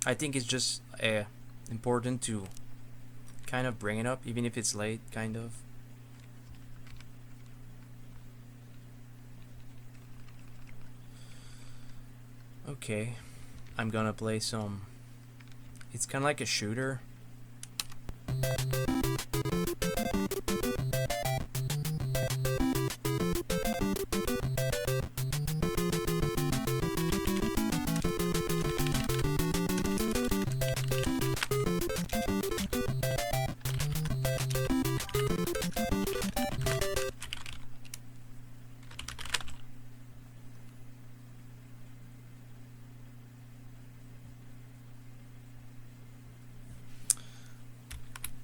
I think it's just important to kind of bring it up, even if it's late, kind of. Okay, I'm gonna play some. It's kind of like a shooter.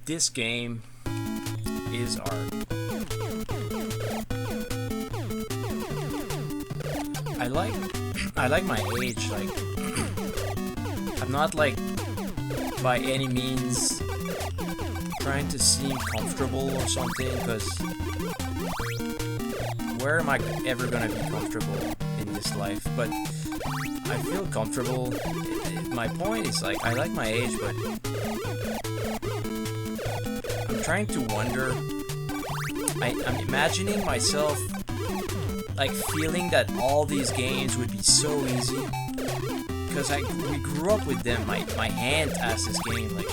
This game is art. I like my age. Like, I'm not like by any means trying to seem comfortable or something, because where am I ever gonna be comfortable in this life? But I feel comfortable. My point is, like, I like my age, but I'm trying to wonder. I'm imagining myself like feeling that all these games would be so easy, because we grew up with them. My aunt has this game. Like,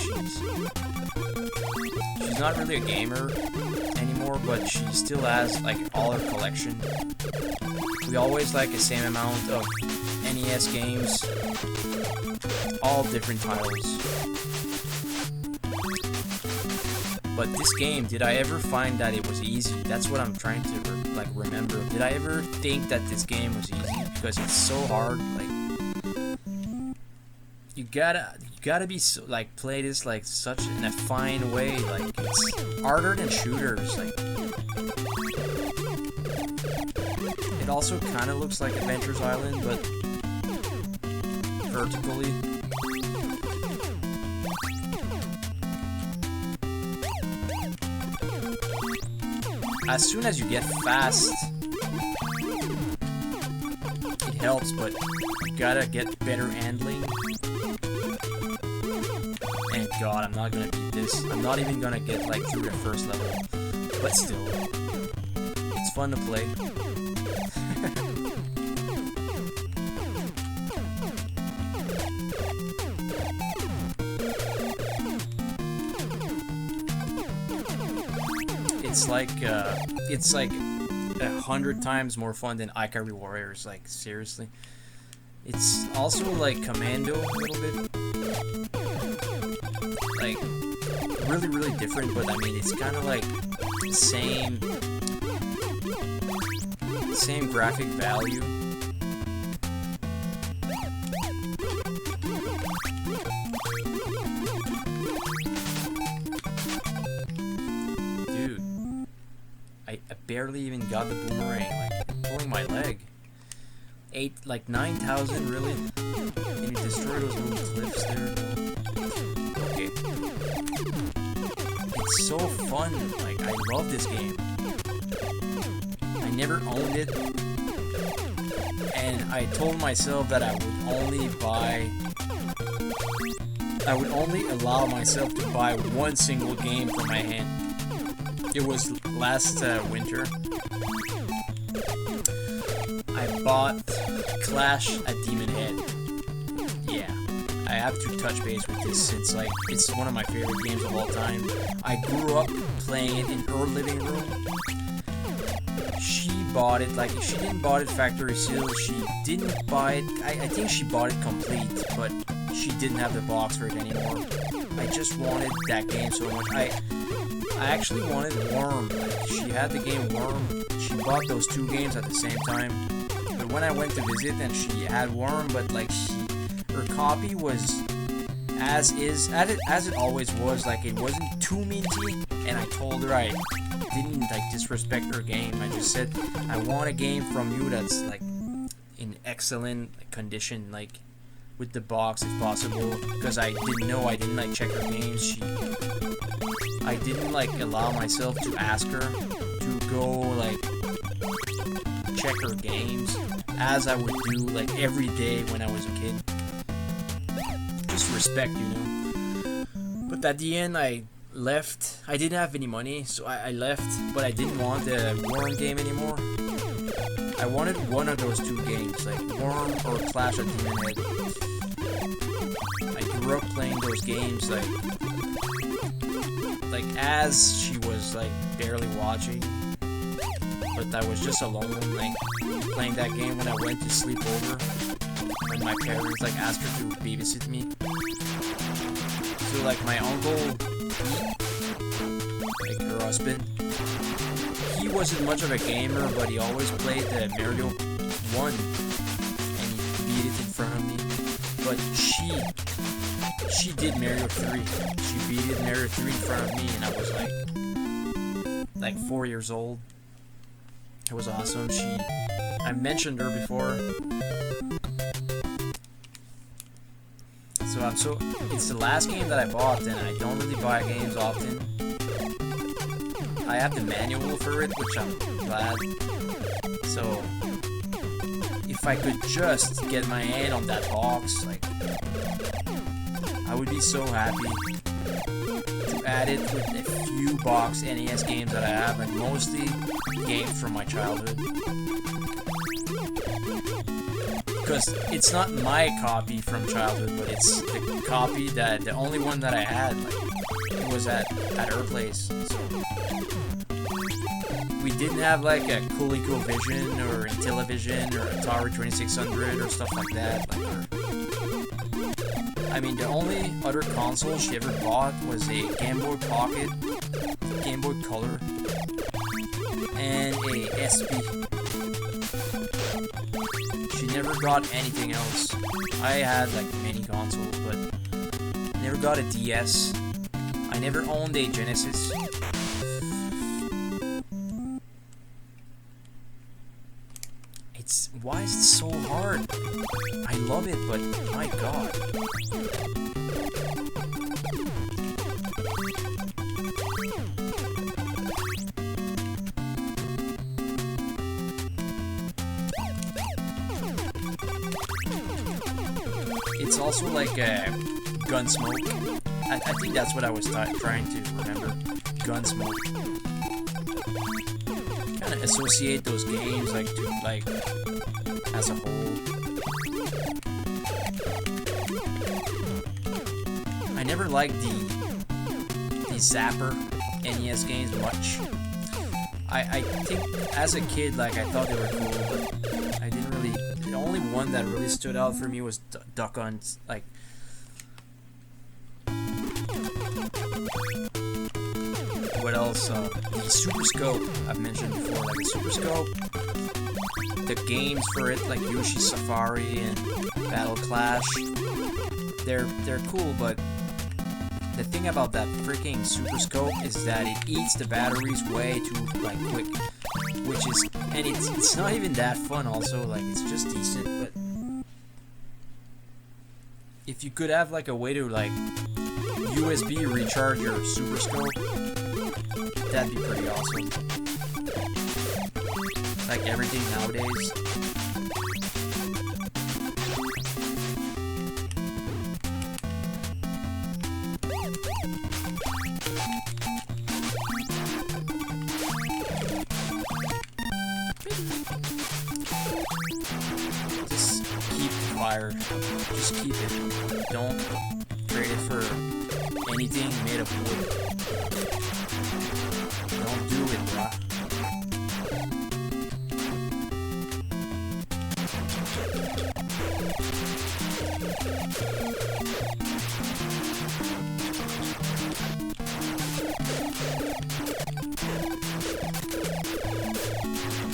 she's not really a gamer anymore, but she still has like all her collection. We always like the same amount of NES games, all different titles. But this game, did I ever find that it was easy? That's what I'm trying to remember. Did I ever think that this game was easy? Because it's so hard. Like, you gotta be so, like, play this like such in a fine way. Like, it's harder than shooters. Like, it also kind of looks like Adventure's Island, but vertically. As soon as you get fast, it helps, but you gotta get better handling. And God, I'm not gonna beat this. I'm not even gonna get like through the first level. But still, it's fun to play. It's like 100 times more fun than Ikari Warriors. Like, seriously. It's also like Commando a little bit. Like, really, really different, but I mean, it's kind of like same graphic value. I barely even got the boomerang, like, pulling my leg. 9,000, really? Can you destroy those little cliffs there? Okay. It's so fun, like, I love this game. I never owned it, and I told myself that I would only allow myself to buy one single game for my hand. It was last winter. I bought Clash at Demon Head. Yeah, I have to touch base with this since, like, it's one of my favorite games of all time. I grew up playing it in her living room. She bought it, like, she didn't buy it factory seal. She didn't buy it. I think she bought it complete, but she didn't have the box for it anymore. I just wanted that game so much. I actually wanted Worm. Like, she had the game Worm. She bought those two games at the same time. But when I went to visit and she had Worm, but like her copy was as it always was. Like, it wasn't too minty. And I told her I didn't like disrespect her game. I just said I want a game from you that's like in excellent condition, like with the box if possible, because I didn't like check her games. I didn't like allow myself to ask her to go like check her games as I would do like every day when I was a kid. just respect, you know. But at the end, I left. I didn't have any money, so I left. But I didn't want the Worm game anymore. I wanted one of those two games, like Worm or Clash of Demon Head. I grew up playing those games, like as she was like barely watching. But I was just alone, like playing that game when I went to sleep over. When my parents like asked her to babysit me. So like my uncle, like her husband, he wasn't much of a gamer, but he always played the Mario 1 and he beat it in front of me. But she did Mario 3. She beat it Mario 3 in front of me, and I was like 4 years old. It was awesome. I mentioned her before. So it's the last game that I bought, and I don't really buy games often. I have the manual for it, which I'm glad. So if I could just get my hand on that box, like, I would be so happy to add it with a few box NES games that I have, and mostly games from my childhood. Because it's not my copy from childhood, but it's the copy that, the only one that I had, like, it was at her place. So we didn't have like a ColecoVision or Intellivision or Atari 2600 or stuff like that. I mean, the only other console she ever bought was a Game Boy Pocket, Game Boy Color, and a SP. She never got anything else. I had like many consoles, but never got a DS. I never owned a Genesis. Why is it so hard? I love it, but my god. It's also like a Gunsmoke. I think that's what I was trying to remember. Gunsmoke. Kind of associate those games like to like as a whole. I never liked the Zapper NES games much. I think as a kid, like, I thought they were cool, but I didn't really. The only one that really stood out for me was Duck Hunt. Like, what else? The Super Scope I've mentioned before. Like the Super Scope, the games for it, like Yoshi's Safari and Battle Clash, they're cool, but the thing about that freaking Super Scope is that it eats the batteries way too like quick, which is, and it's not even that fun. Also, like, it's just decent, but if you could have like a way to like USB recharge your Super Scope, that'd be pretty awesome. Like everything nowadays. Just keep fire. Just keep it. Don't trade it for anything made of wood. Don't do it, bruh.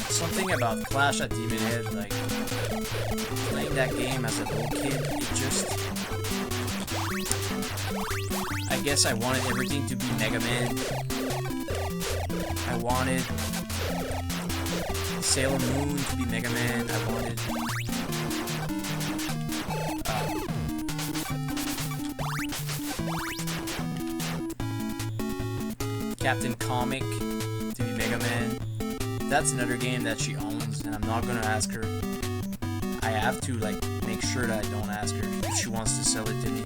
Something about Clash at Demon Head, like, playing that game as a little kid, it just, I guess I wanted everything to be Mega Man. I wanted Sailor Moon to be Mega Man. I wanted Captain Comic to be Mega Man. That's another game that she owns, and I'm not gonna ask her. I have to, like, make sure that I don't ask her if she wants to sell it to me.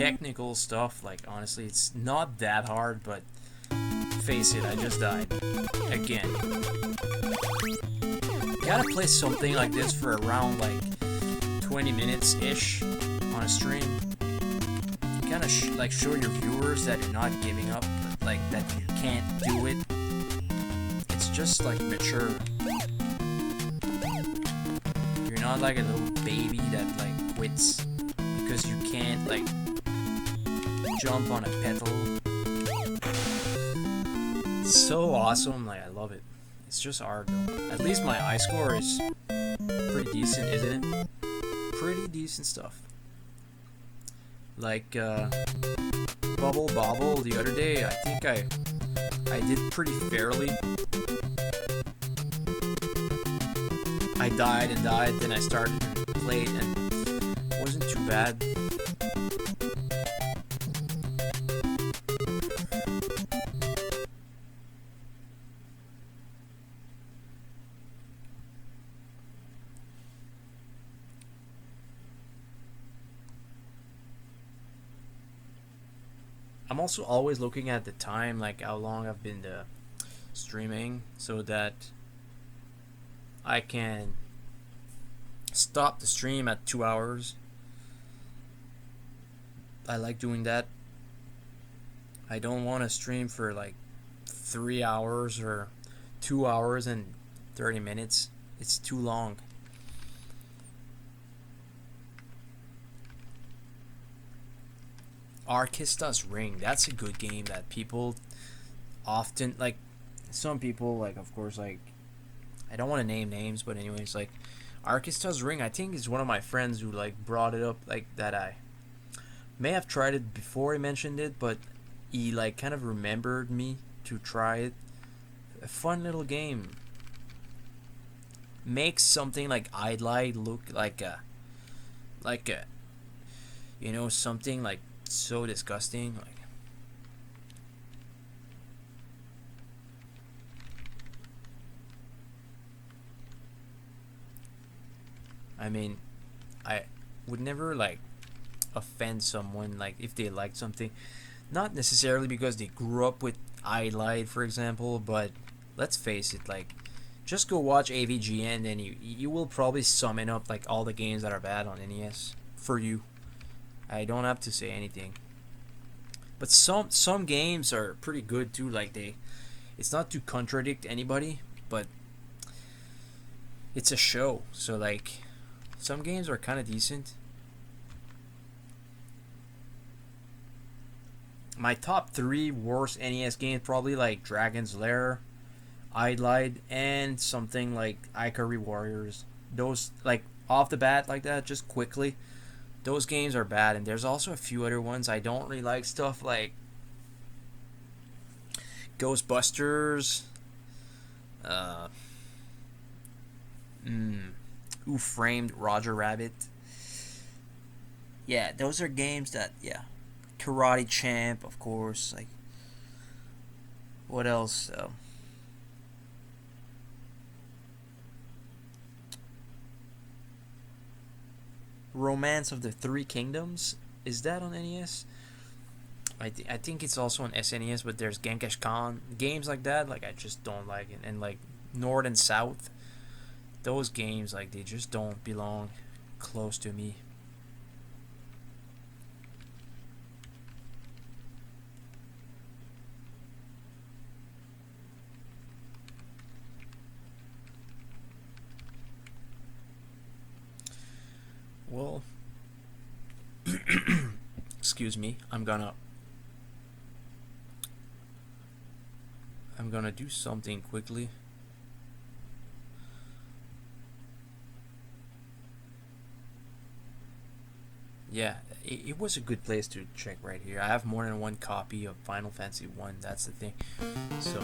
technical stuff, like honestly, it's not that hard, but face it, I just died. Again. Gotta play something like this for around like 20 minutes-ish on a stream. You kinda like show your viewers that you're not giving up, like that you can't do it. It's just like mature. You're not like a little baby that like quits because you can't like jump on a petal. It's so awesome, like I love it. It's just hard though. At least my eye score is pretty decent, isn't it? Pretty decent stuff. Like Bubble Bobble the other day, I think I did pretty fairly. I died and died, then I started and played and it wasn't too bad. I'm also always looking at the time, like how long I've been streaming, so that I can stop the stream at 2 hours. I like doing that. I don't want to stream for like 3 hours or 2 hours and 30 minutes. It's too long. Arkista's Ring, that's a good game that people often like. Some people like, of course, like I don't want to name names, but anyways, like Arkista's Ring, I think is one of my friends who like brought it up, like that I may have tried it before he mentioned it, but he like kind of remembered me to try it. A fun little game. Makes something like Idlite look like a you know, something like so disgusting, like I mean, I would never like offend someone like if they like something, not necessarily because they grew up with Idlite, for example, but let's face it, like just go watch AVGN and you will probably summon up like all the games that are bad on NES for you. I don't have to say anything. But some games are pretty good too, like it's not to contradict anybody, but it's a show, so like some games are kind of decent. My top 3 worst NES games probably like Dragon's Lair, Idlite, and something like Ikari Warriors. Those like off the bat like that, just quickly. Those games are bad, and there's also a few other ones. I don't really like stuff like Ghostbusters, Who Framed Roger Rabbit. Yeah, those are games that, yeah. Karate Champ, of course. Like, what else? Romance of the Three Kingdoms, is that on NES? I think it's also on SNES, but there's Genkish Khan. Games like that, like I just don't like it. And like North and South, those games, like they just don't belong close to me. Well, excuse me, I'm gonna do something quickly. Yeah, it was a good place to check right here. I have more than one copy of Final Fantasy 1, that's the thing. So,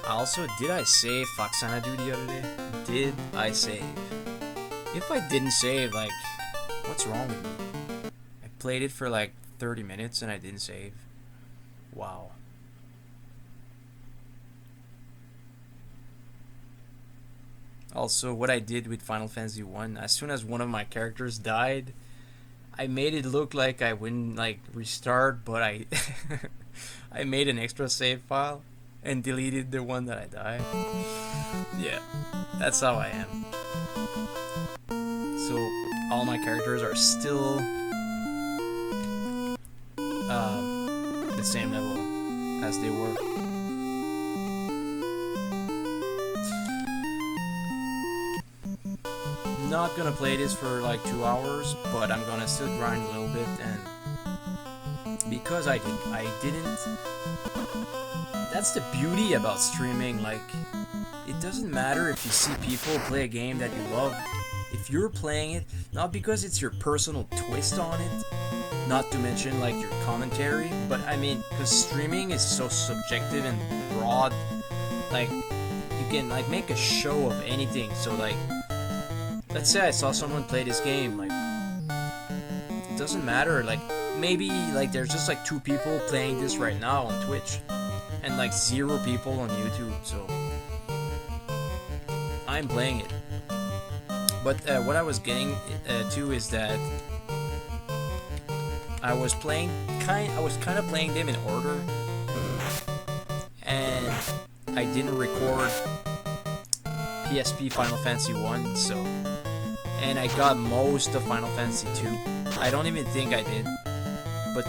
also, did I save Foxanadu the other day? Did I save? If I didn't save, like, what's wrong with me? I played it for like 30 minutes and I didn't save. Wow. Also, what I did with Final Fantasy 1, as soon as one of my characters died, I made it look like I wouldn't like restart, but I I made an extra save file and deleted the one that I died. Yeah, that's how I am. So all my characters are still the same level as they were. Not gonna play this for like 2 hours, but I'm gonna still grind a little bit, and because I didn't. That's the beauty about streaming. Like, it doesn't matter if you see people play a game that you love. If you're playing it, not because it's your personal twist on it, not to mention like your commentary, but I mean, because streaming is so subjective and broad. Like, you can like make a show of anything. So like, let's say I saw someone play this game, like, it doesn't matter, like, maybe, like, there's just, like, 2 people playing this right now on Twitch, and, like, 0 people on YouTube, so, I'm playing it. But, what I was getting to is that I was kind of playing them in order, and I didn't record PSP Final Fantasy 1, so... And I got most of Final Fantasy 2. I don't even think I did. But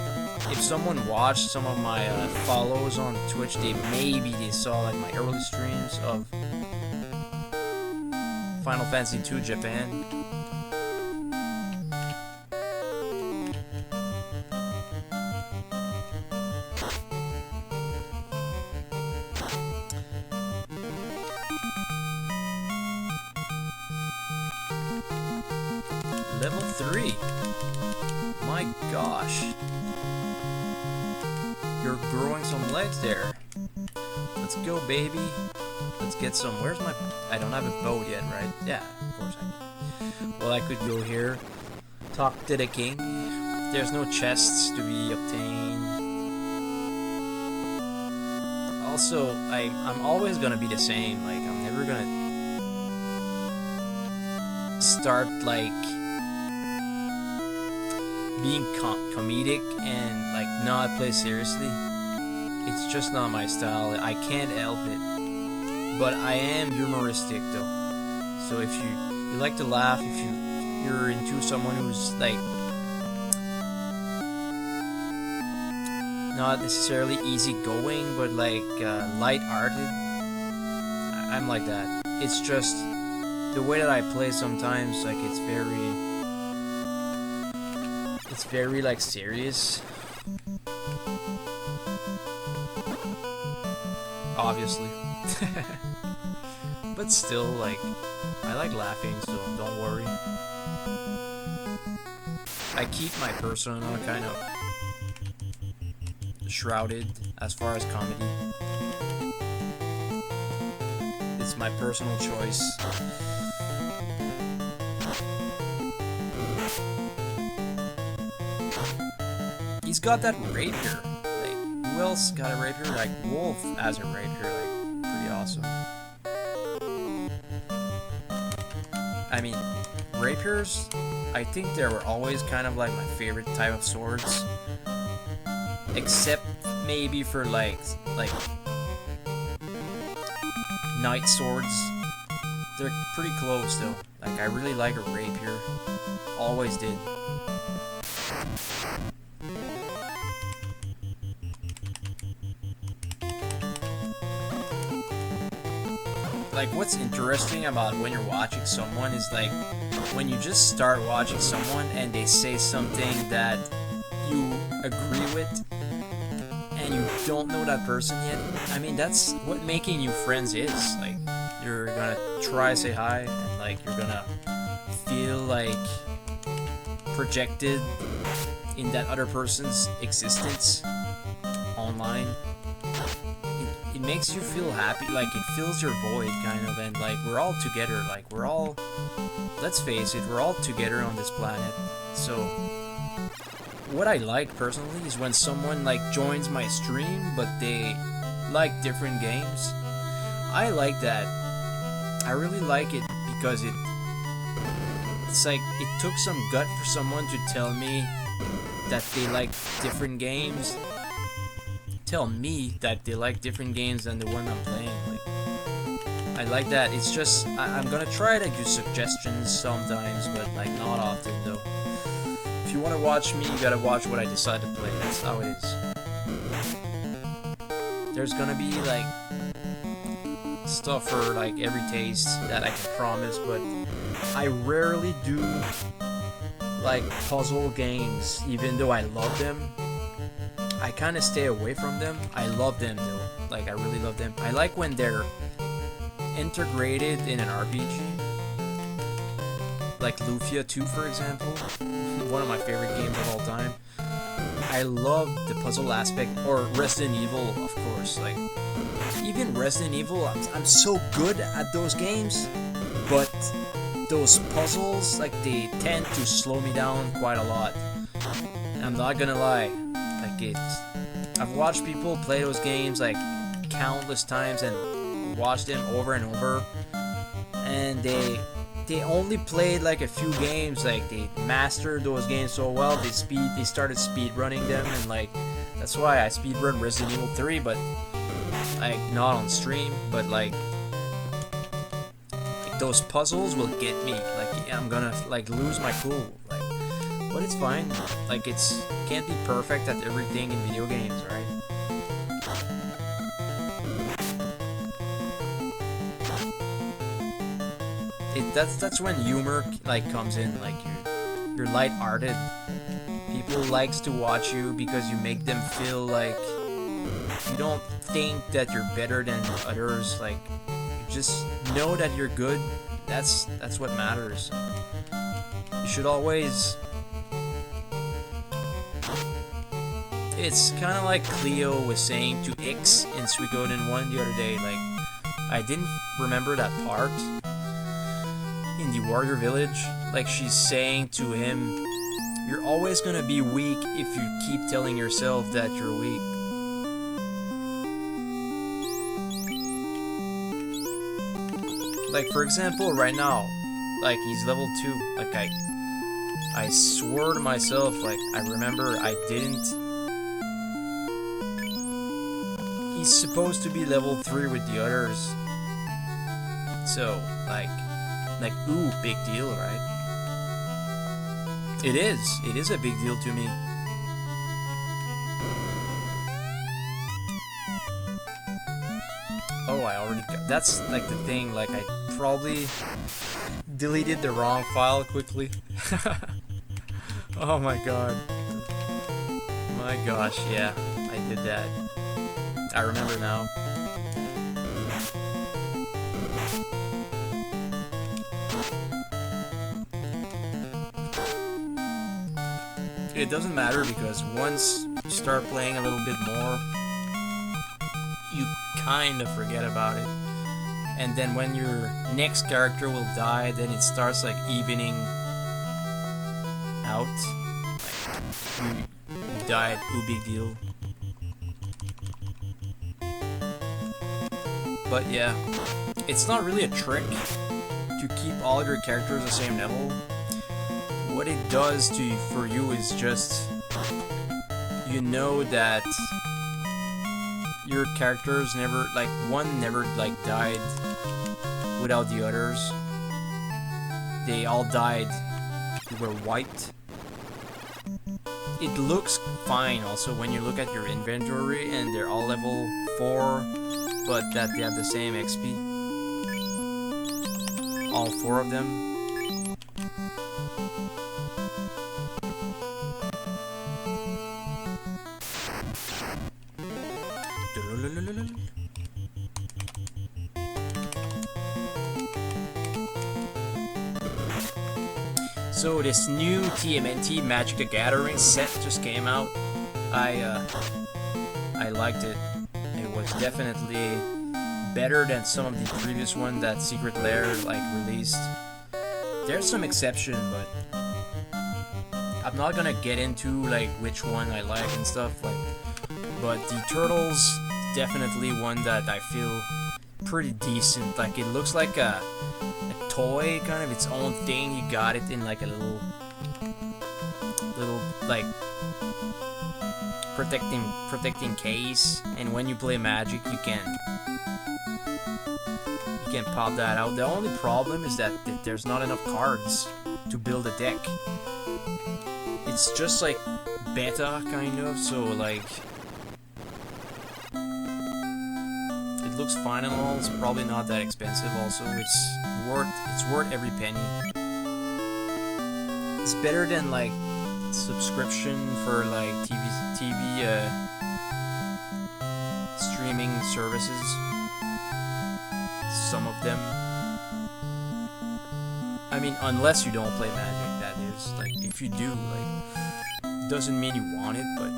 if someone watched some of my follows on Twitch, maybe they saw like my early streams of Final Fantasy 2 Japan. Level 3. My gosh. You're growing some legs there. Let's go, baby. Let's get some. Where's my... I don't have a bow yet, right? Yeah, of course I do. Well, I could go here. Talk to the king. There's no chests to be obtained. Also, I'm always gonna be the same. Like, I'm never gonna start, like... being comedic and like not play seriously. It's just not my style. I can't help it. But I am humoristic though. So if you like to laugh, if you're into someone who's like not necessarily easygoing, but like light-hearted, I'm like that. It's just the way that I play sometimes. Like it's very like serious. Obviously. But still, like, I like laughing, so don't worry. I keep my persona kind of shrouded as far as comedy. It's my personal choice. He's got that rapier. Like, who else got a rapier? Like, Wolf has a rapier. Like, pretty awesome. I mean, rapiers, I think they were always kind of like my favorite type of swords. Except maybe for like knight swords. They're pretty close though. Like, I really like a rapier. Always did. Like, what's interesting about when you're watching someone is like when you just start watching someone and they say something that you agree with and you don't know that person yet. I mean, that's what making you friends is. Like, you're gonna try to say hi and like you're gonna feel like projected in that other person's existence online. It makes you feel happy, like it fills your void kind of, and like we're all together, like we're all, let's face it, we're all together on this planet. So what I like personally is when someone like joins my stream but they like different games. I like that. I really like it because it it's like it took some gut for someone to tell me that they like different games. Tell me that they like different games than the one I'm playing. Like, I like that. It's just I'm gonna try to do suggestions sometimes, but like not often though. If you want to watch me, you gotta watch what I decide to play. That's how it is. There's gonna be like stuff for like every taste that I can promise, but I rarely do like puzzle games, even though I love them. I kind of stay away from them. I love them though. Like, I really love them. I like when they're integrated in an RPG. Like Lufia 2, for example. One of my favorite games of all time. I love the puzzle aspect. Or Resident Evil, of course. Like, even Resident Evil, I'm so good at those games. But those puzzles, like, they tend to slow me down quite a lot. I'm not gonna lie. Like, I've watched people play those games like countless times and watched them over and over, and they only played like a few games. Like, they mastered those games so well, they started speed running them, and like that's why I speed run Resident Evil 3, but like not on stream. But like those puzzles will get me. Like, I'm gonna like lose my cool. Like, but it's fine. Like, can't be perfect at everything in video games, right? That's when humor like comes in. Like, you're light-hearted. People likes to watch you because you make them feel like you don't think that you're better than others. Like, you just know that you're good. That's what matters. You should always. It's kind of like Cleo was saying to X in Suikoden 1 the other day. Like, I didn't remember that part in the warrior village. Like, she's saying to him, you're always gonna be weak if you keep telling yourself that you're weak. Like, for example, right now, like, he's level 2. Like, I swore to myself, like, I remember I didn't. He's supposed to be level 3 with the others. So, like, ooh, big deal, right? It is a big deal to me. Oh, I already got, that's like the thing, like, I probably deleted the wrong file quickly. Oh my god. My gosh, yeah, I did that. I remember now. It doesn't matter, because once you start playing a little bit more, you kind of forget about it. And then when your next character will die, then it starts like evening out. Like, you died, ooh, big deal. But yeah, it's not really a trick to keep all of your characters the same level. What it does for you is just, you know that your characters never, like, one never like died without the others. They all died, they were wiped. It looks fine also when you look at your inventory and they're all level 4, but that they have the same XP. All 4 of them. So this new TMNT Magic the Gathering set just came out. I liked it. It was definitely better than some of the previous one that Secret Lair like released. There's some exception, but I'm not gonna get into like which one I like and stuff like. But the Turtles, definitely one that I feel pretty decent. Like, it looks like a toy, kind of its own thing. You got it in like a little like protecting case, and when you play Magic, you can pop that out. The only problem is that there's not enough cards to build a deck. It's just like beta kind of, so like it looks fine and all. It's probably not that expensive. Also, it's worth every penny. It's better than like subscription for like TV streaming services. Some of them. I mean, unless you don't play Magic, that is. Like, if you do, like, doesn't mean you want it, but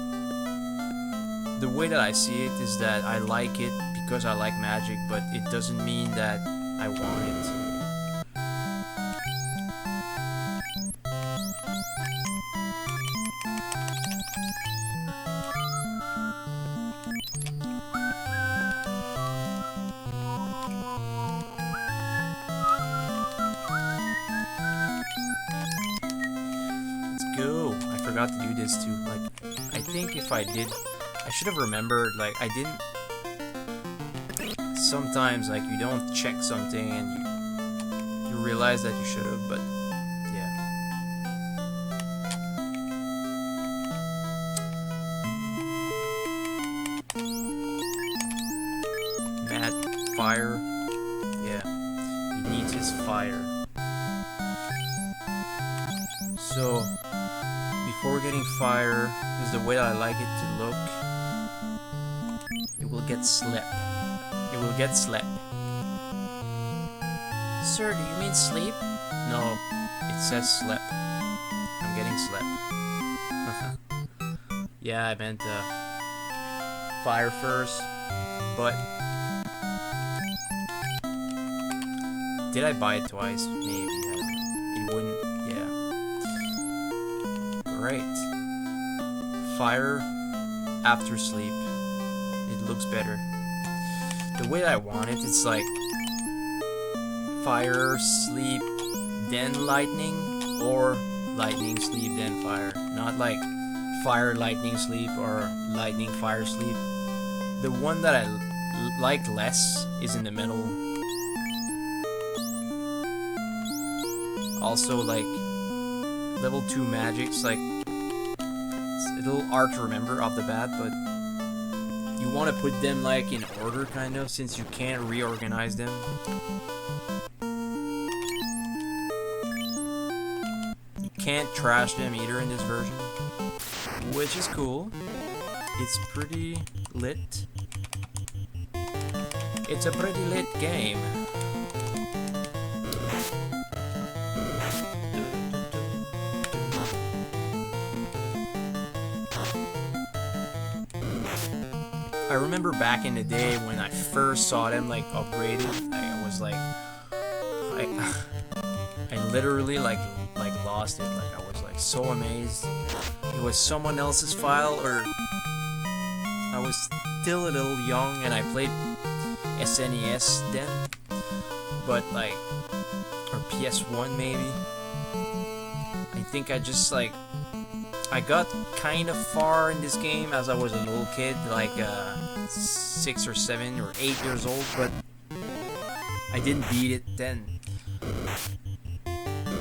the way that I see it is that I like it because I like Magic, but it doesn't mean that I want it. Go. I forgot to do this too. Like, I think if I did, I should have remembered. Like, I didn't. Sometimes, like, you don't check something and you realize that you should have, but yeah. Matt, fire. Yeah, he needs his fire. So, before getting fire, is the way that I like it to look. It will get slip. It will get slip. Sir, do you mean sleep? No, it says slip. I'm getting slip. Yeah, I meant fire first, but did I buy it twice? Maybe. It wouldn't. Right. Fire after sleep. It looks better. The way that I want it, it's like fire, sleep, then lightning, or lightning, sleep, then fire. Not like fire, lightning, sleep, or lightning, fire, sleep. The one that I like less is in the middle. Also, like, level 2 magics, like, it's a little hard to remember off the bat, but you want to put them, like, in order, kind of, since you can't reorganize them. You can't trash them either in this version, which is cool. It's pretty lit. It's a pretty lit game. I remember back in the day when I first saw them like upgraded, I was like, I literally like lost it. Like I was like so amazed. It was someone else's file, or I was still a little young and I played SNES then, but like, or PS1 maybe. I think I just like, I got kind of far in this game as I was a little kid, like 6 or 7 or 8 years old, but I didn't beat it then.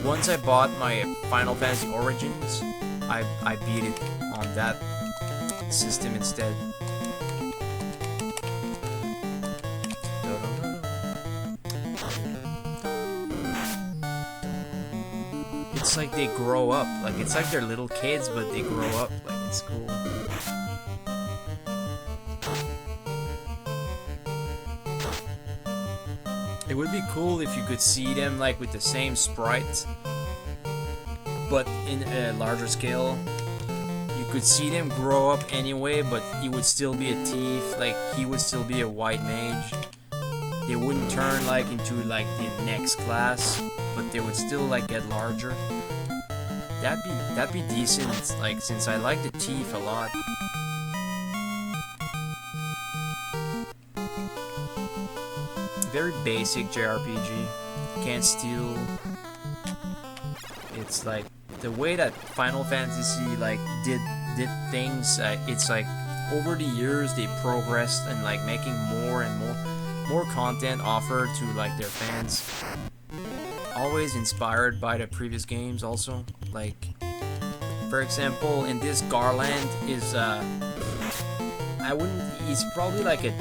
Once I bought my Final Fantasy Origins, I beat it on that system instead. It's like they grow up. Like, it's like they're little kids, but they grow up. Like, it's cool. It would be cool if you could see them, like, with the same sprite, but in a larger scale. You could see them grow up anyway, but he would still be a thief. Like, he would still be a white mage. They wouldn't turn, like, into, like, the next class, but they would still, like, get larger. That'd be decent, like, since I like the thief a lot. Very basic JRPG. can't steal. It's like the way that Final Fantasy like did things. It's like over the years they progressed and like making more and more content offered to like their fans. Always inspired by the previous games also. Like for example, in this Garland is I wouldn't. He's probably like a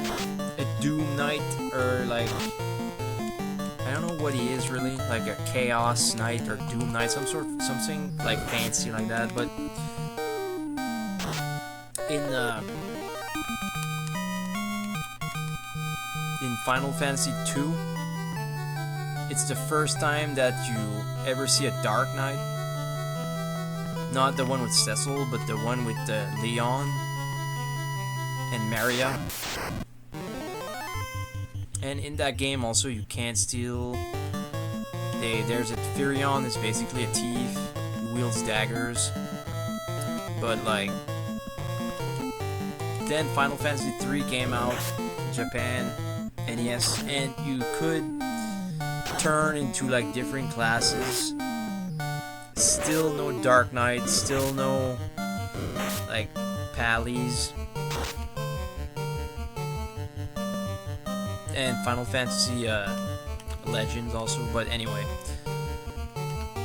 Doom Knight or like I don't know what he is really, like a Chaos Knight or Doom Knight, something like fancy like that. But in Final Fantasy 2, it's the first time that you ever see a Dark Knight. Not the one with Cecil, but the one with Leon and Maria. And in that game also you can't steal. There's a Furion, is basically a thief who wields daggers. But like then Final Fantasy 3 came out in Japan, NES, and you could turn into like different classes. Still no Dark Knight, still no like Pallies. And Final Fantasy Legends also, but anyway,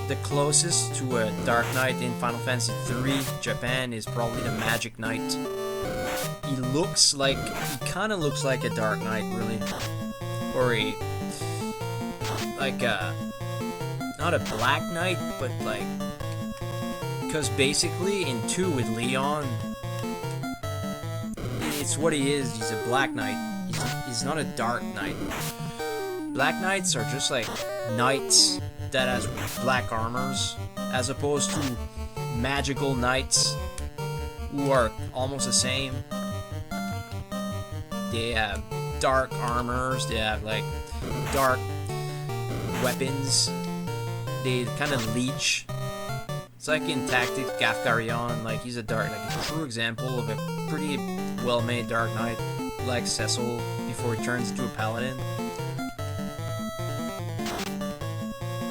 the closest to a Dark Knight in Final Fantasy 3 Japan is probably the Magic Knight. He kind of looks like a Dark Knight, really, or not a Black Knight, but like, because basically in 2 with Leon, it's what he is. He's a Black Knight. He's not a Dark Knight. Black Knights are just like knights that has black armors, as opposed to magical knights who are almost the same. They have dark armors, they have like dark weapons, they kind of leech. It's like in Tactics Gafgarion, like he's a true example of a pretty well-made Dark Knight, like Cecil before he turns into a paladin.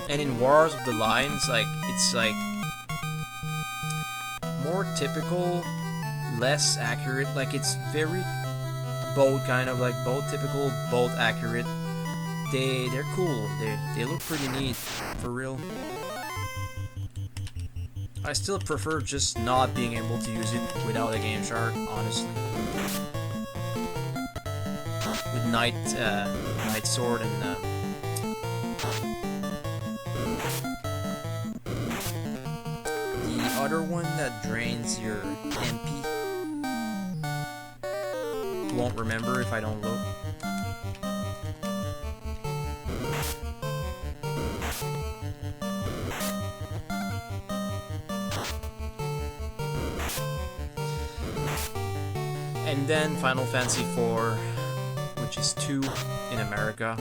And in Wars of the Lines, like it's like more typical, less accurate. Like it's very both kind of like both typical, both accurate. They're cool. They look pretty neat, for real. I still prefer just not being able to use it without a game chart, honestly. With Night Sword and the other one that drains your MP. Won't remember if I don't look. And then Final Fantasy 4, which is 2 in America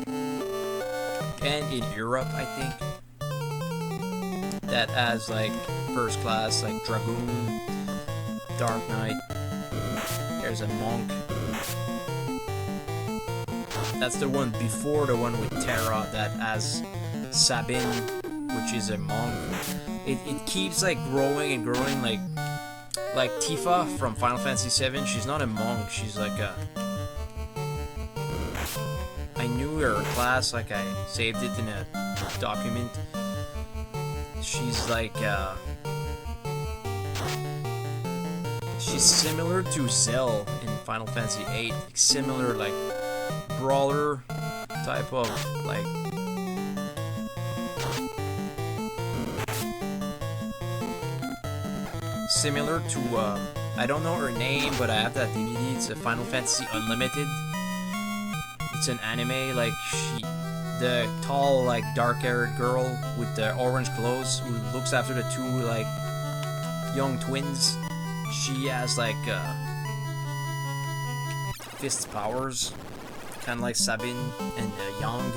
and in Europe, I think. That has like first class, like Dragoon, Dark Knight. There's a monk. That's the one before the one with Terra that has Sabin, which is a monk. It keeps like growing and growing, like Tifa from Final Fantasy 7. She's not a monk. She's like a. I knew her class. Like I saved it in a document. She's like she's similar to Zell in Final Fantasy 8. Like similar, like brawler type of like. Similar to I don't know her name, but I have that DVD. It's a Final Fantasy Unlimited. It's an anime, like the tall, like dark-haired girl with the orange clothes who looks after the two like young twins. She has like fist powers, kind of like Sabin and Yang.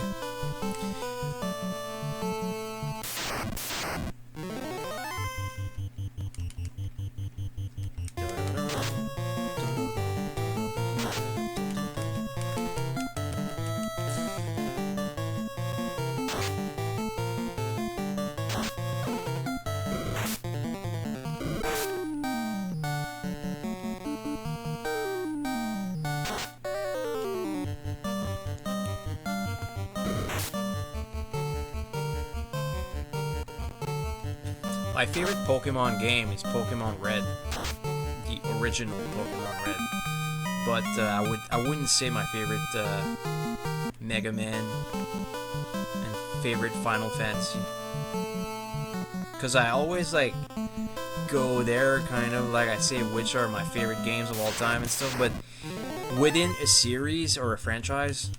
My favorite Pokemon game is Pokemon Red, the original Pokemon Red. But I wouldn't say my favorite Mega Man and favorite Final Fantasy, because I always like go there, kind of like I say which are my favorite games of all time and stuff. But within a series or a franchise,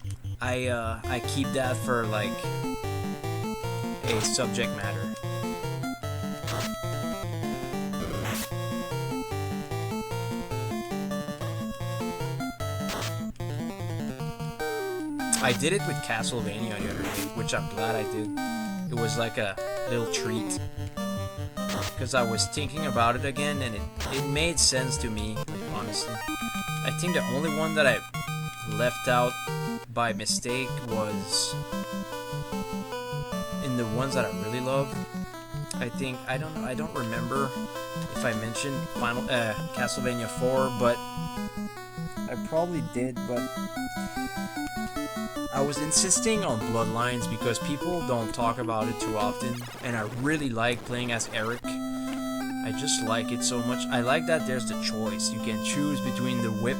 I keep that for like a subject matter. I did it with Castlevania the other day, which I'm glad I did. It was like a little treat, because I was thinking about it again, and it made sense to me, honestly. I think the only one that I left out by mistake was in the ones that I really love. I think I don't remember if I mentioned Castlevania 4, but I probably did. But I was insisting on Bloodlines because people don't talk about it too often, and I really like playing as Eric. I just like it so much. I like that there's the choice. You can choose between the whip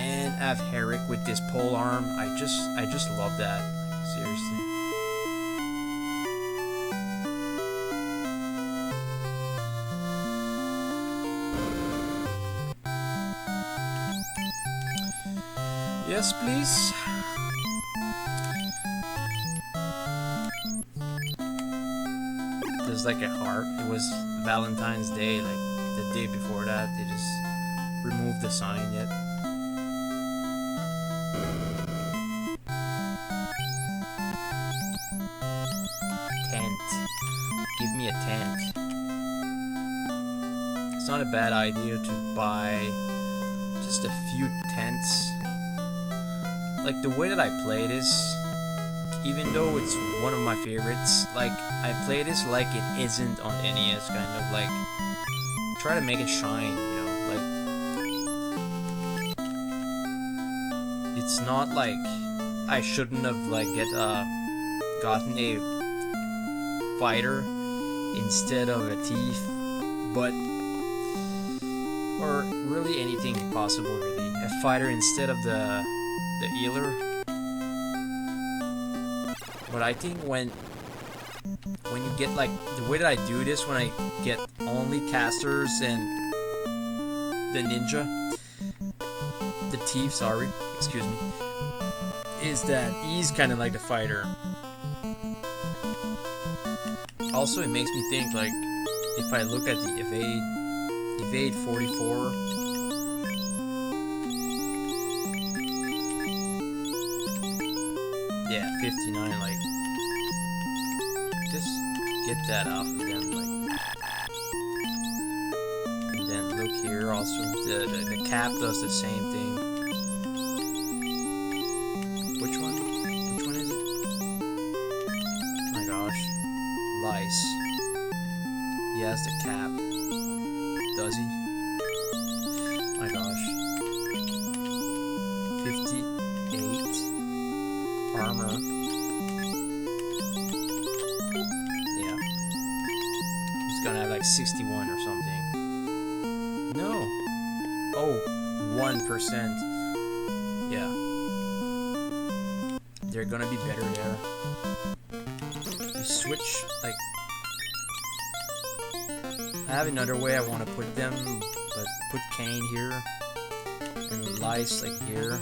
and have Eric with this pole arm. I just love that. Seriously. Yes, please. There's like a heart. It was Valentine's Day, like the day before that. They just removed the sign yet. Tent. Give me a tent. It's not a bad idea to buy just a few tents. Like the way that I play this, even though it's one of my favorites, like I play this like it isn't on NES, kind of like try to make it shine, you know, like it's not like I shouldn't have like gotten a fighter instead of a thief, but or really anything possible, really. A fighter instead of the healer. But I think when you get like the way that I do this, when I get only casters and the ninja, the thief, sorry, excuse me, is that he's kind of like the fighter. Also, it makes me think, like, if I look at the evade 44, yeah, 59, like, just get that off of them, like, and then look here, also, the cap does the same thing. Which one is it? Oh my gosh, Lice. He has the cap, does he? Oh my gosh, 58 armor. Yeah. He's gonna have like 61 or something. No. Oh, 1%. Yeah. They're gonna be better there. You switch, like... I have another way I want to put them, but put Kane here. And Lice, like, here.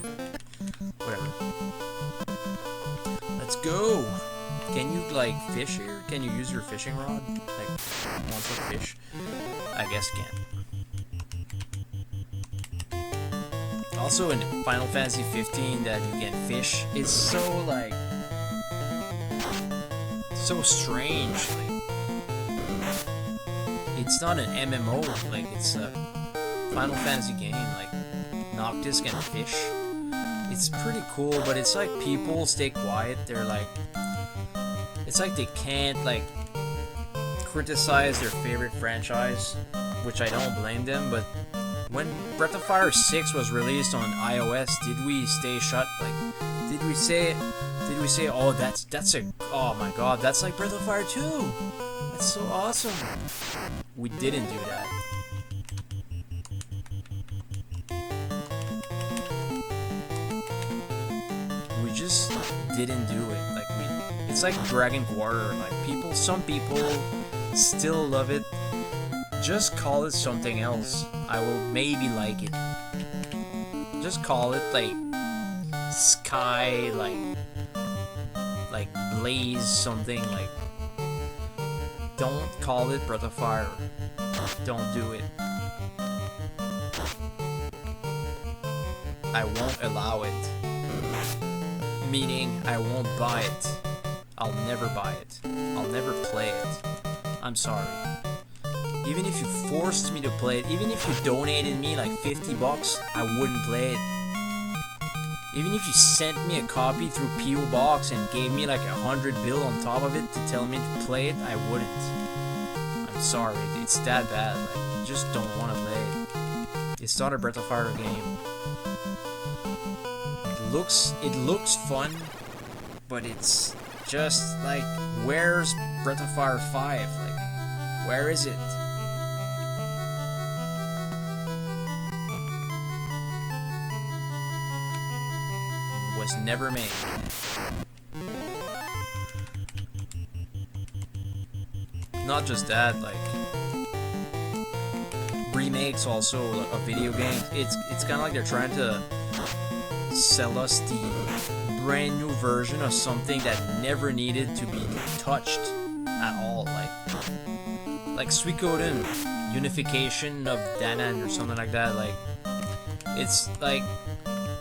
Whatever. Let's go! Can you, like, fish here? Can you use your fishing rod? Like, once a fish? I guess can. Also in Final Fantasy 15 that you can fish is so, like, so strange. Like, it's not an MMO, like, it's a Final Fantasy game. Like, Noctis can fish. It's pretty cool, but it's like people stay quiet. They're like, it's like they can't, like, criticize their favorite franchise, which I don't blame them. But when Breath of Fire 6 was released on iOS, did we stay shut? Like, did we say, oh, that's a, oh my god, that's like Breath of Fire 2. It's so awesome. We didn't do that. We just didn't do it. Like it's like Dragon Quarter. Like some people still love it. Just call it something else. I will maybe like it. Just call it like Sky, like Blaze something. Like, don't call it Breath of Fire. Don't do it. I won't allow it. Meaning, I won't buy it. I'll never buy it. I'll never play it. I'm sorry. Even if you forced me to play it, even if you donated me like $50, I wouldn't play it. Even if you sent me a copy through P.O. Box and gave me like $100 bill on top of it to tell me to play it, I wouldn't. I'm sorry, it's that bad. Like, you just don't want to play it. It's not a Breath of Fire game. It looks fun, but it's just like, where's Breath of Fire 5? Like, where is it? Was never made. Not just that, like remakes also of video games. It's kind of like they're trying to sell us the brand new version of something that never needed to be touched at all. Like Suikoden Unification of Danan or something like that. Like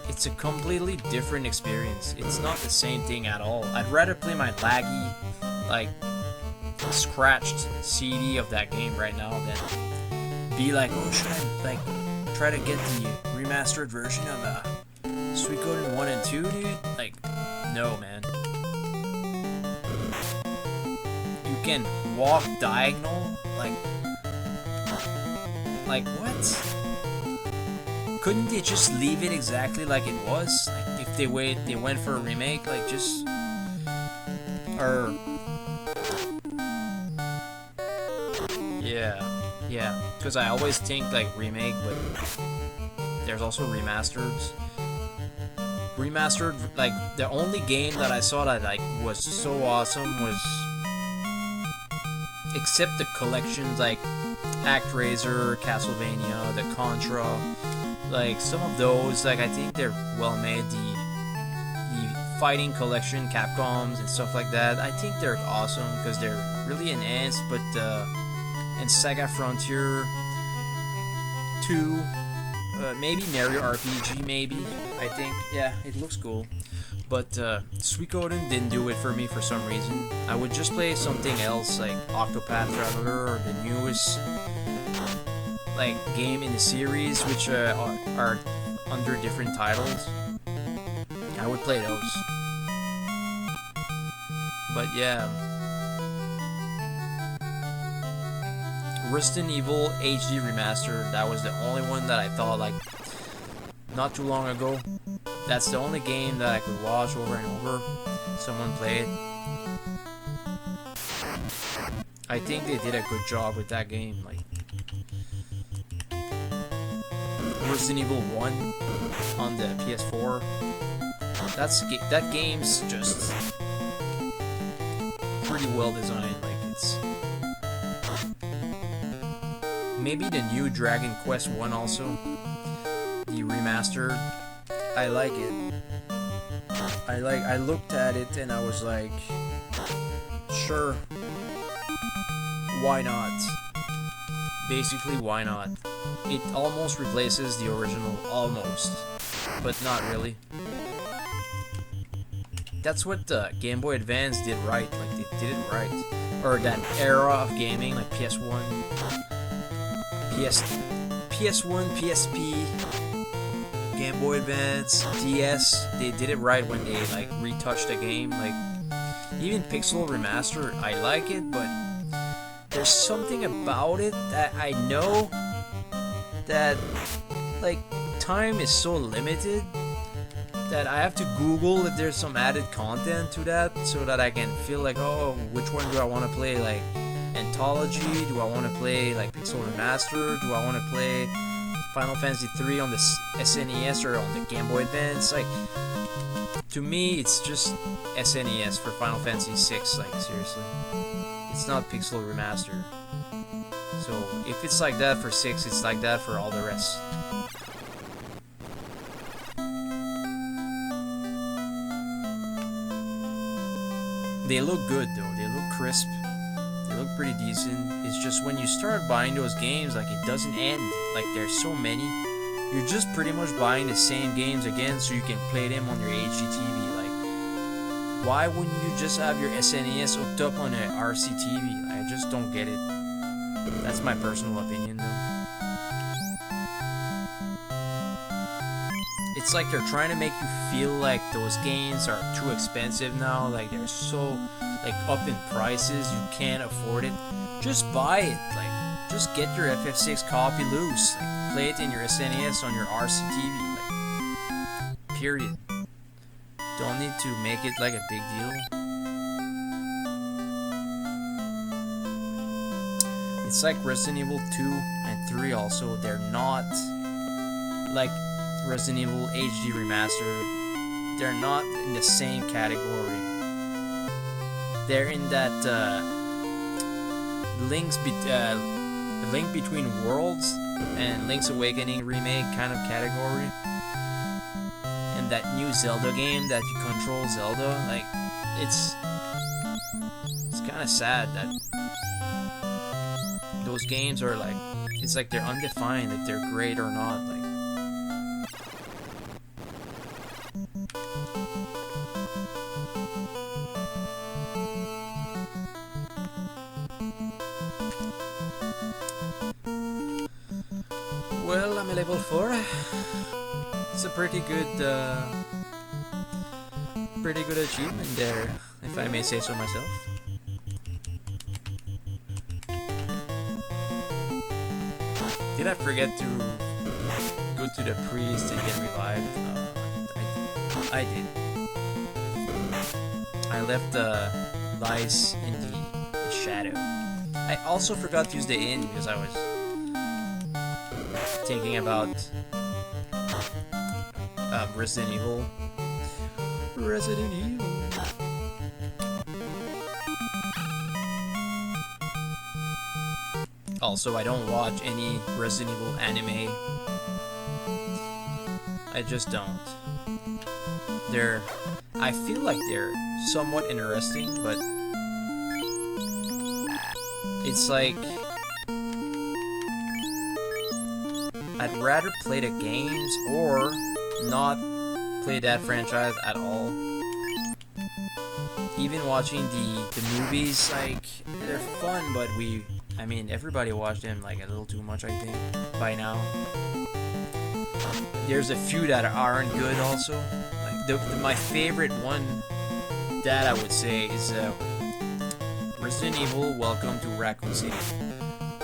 it's a completely different experience. It's not the same thing at all. I'd rather play my laggy, like, scratched CD of that game right now than be like, oh, should I, like, try to get the remastered version of Suikoden 1 and 2, dude? Like, no, man. You can walk diagonal? Like what? Couldn't they just leave it exactly like it was? Like, if they went for a remake, like, just... Or... Yeah. Because I always think, like, remake, but... There's also remasters. Remastered, like, the only game that I saw that, like, was so awesome was... Except the collections, like, ActRaiser, Castlevania, the Contra... Like, some of those, like, I think they're well made. The fighting collection, Capcoms, and stuff like that, I think they're awesome because they're really enhanced, but, and Saga Frontier 2, maybe Mario RPG, maybe, I think, yeah, it looks cool. But, Suikoden didn't do it for me for some reason. I would just play something else, like Octopath Traveler, or the newest like game in the series, which are under different titles. I would play those. But yeah, Resident Evil HD Remastered, that was the only one that I thought, like, not too long ago. That's the only game that I could watch over and over. Someone play it. I think they did a good job with that game. Like, Resident Evil 1 on the PS4. That game's just pretty well designed. Like, it's maybe the new Dragon Quest 1 also, the remastered. I like it. I looked at it and I was like, sure, why not? Basically, why not? It almost replaces the original, almost, but not really. That's what the Game Boy Advance did right, like, they did it right. Or that era of gaming, like PS1, PS1, PSP, Game Boy Advance, DS, they did it right when they, like, retouched the game. Like, even Pixel Remaster, I like it, but there's something about it that I know that, like, time is so limited that I have to Google if there's some added content to that so that I can feel like, oh, which one do I want to play, like, Anthology? Do I want to play like Pixel Remaster? Do I want to play Final Fantasy 3 on the SNES or on the Game Boy Advance? Like, to me, it's just SNES for Final Fantasy 6. Like, seriously, it's not Pixel Remaster. So if it's like that for 6, it's like that for all the rest. They look good though. They look crisp. They look pretty decent. It's just when you start buying those games, like, it doesn't end. Like, there's so many. You're just pretty much buying the same games again so you can play them on your HDTV. Like, why wouldn't you just have your SNES hooked up on an RCTV? Like, I just don't get it. That's my personal opinion though. It's like they're trying to make you feel like those games are too expensive now, like they're so like up in prices, you can't afford it. Just buy it, like just get your FF6 copy loose, like play it in your SNES on your RCTV, like period. Don't need to make it like a big deal. It's like Resident Evil 2 and 3 also, they're not like Resident Evil HD Remastered. They're not in the same category. They're in that Link Between Worlds and Link's Awakening remake kind of category. And that new Zelda game that you control Zelda, like it's kind of sad that those games are like, it's like they're undefined, like they're great or not, like. Well, I'm a level 4. It's a pretty good achievement there, if I may say so myself. Did I forget to go to the priest and get revived? I did. I left Lice in the shadow. I also forgot to use the inn because I was thinking about Resident Evil. Resident Evil. Also, I don't watch any Resident Evil anime. I just don't. I feel like they're somewhat interesting, but it's like I'd rather play the games or not play that franchise at all. Even watching the movies, like, they're fun, but I mean, everybody watched them like a little too much, I think, by now. There's a few that aren't good also. Like my favorite one that I would say is Resident Evil Welcome to Raccoon City.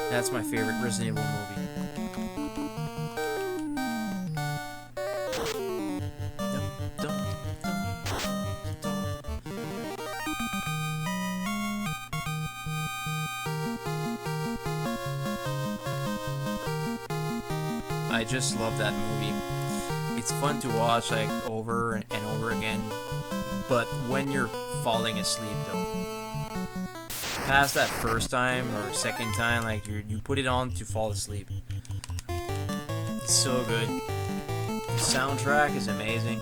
That's my favorite Resident Evil movie. I just love that movie. It's fun to watch like over and over again, but when you're falling asleep though, past that first time or second time, like you put it on to fall asleep. It's so good. The soundtrack is amazing.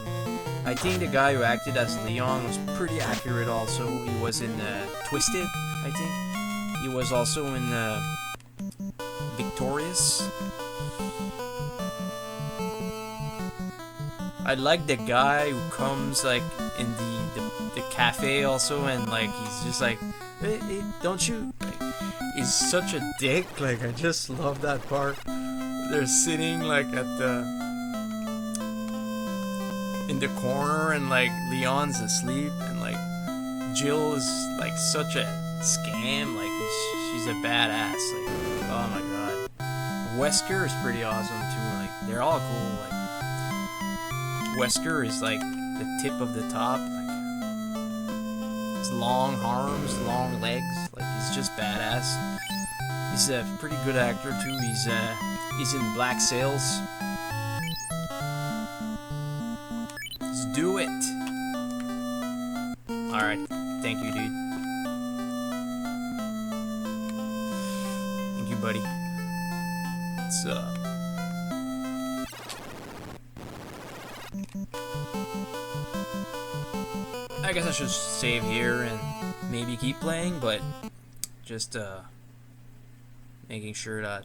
I think the guy who acted as Leon was pretty accurate also. He was in Twisted, I think. He was also in Victorious. I like the guy who comes like in the cafe also, and like he's just like, hey, don't shoot. Like, he's such a dick. Like, I just love that part. They're sitting like in the corner, and like Leon's asleep, and like Jill is like such a scam. Like she's a badass. Like, oh my god. Wesker is pretty awesome too. Like, they're all cool. Like, Wesker is like the tip of the top, like his long arms, long legs, like He's just badass. He's a pretty good actor too. He's in Black Sails. Let's do it. All right, thank you, dude. Thank you, buddy. What's up? I guess I should save here and maybe keep playing, but just making sure that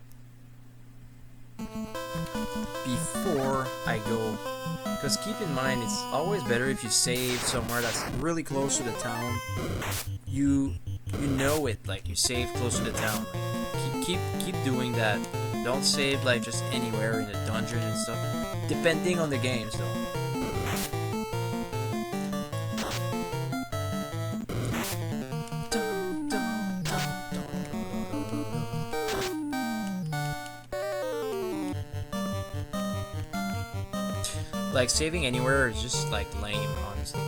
before I go, because keep in mind it's always better if you save somewhere that's really close to the town. You know it, like you save close to the town. Like, keep doing that. Don't save like just anywhere in a dungeon and stuff. Depending on the games though. Like, saving anywhere is just, like, lame, honestly.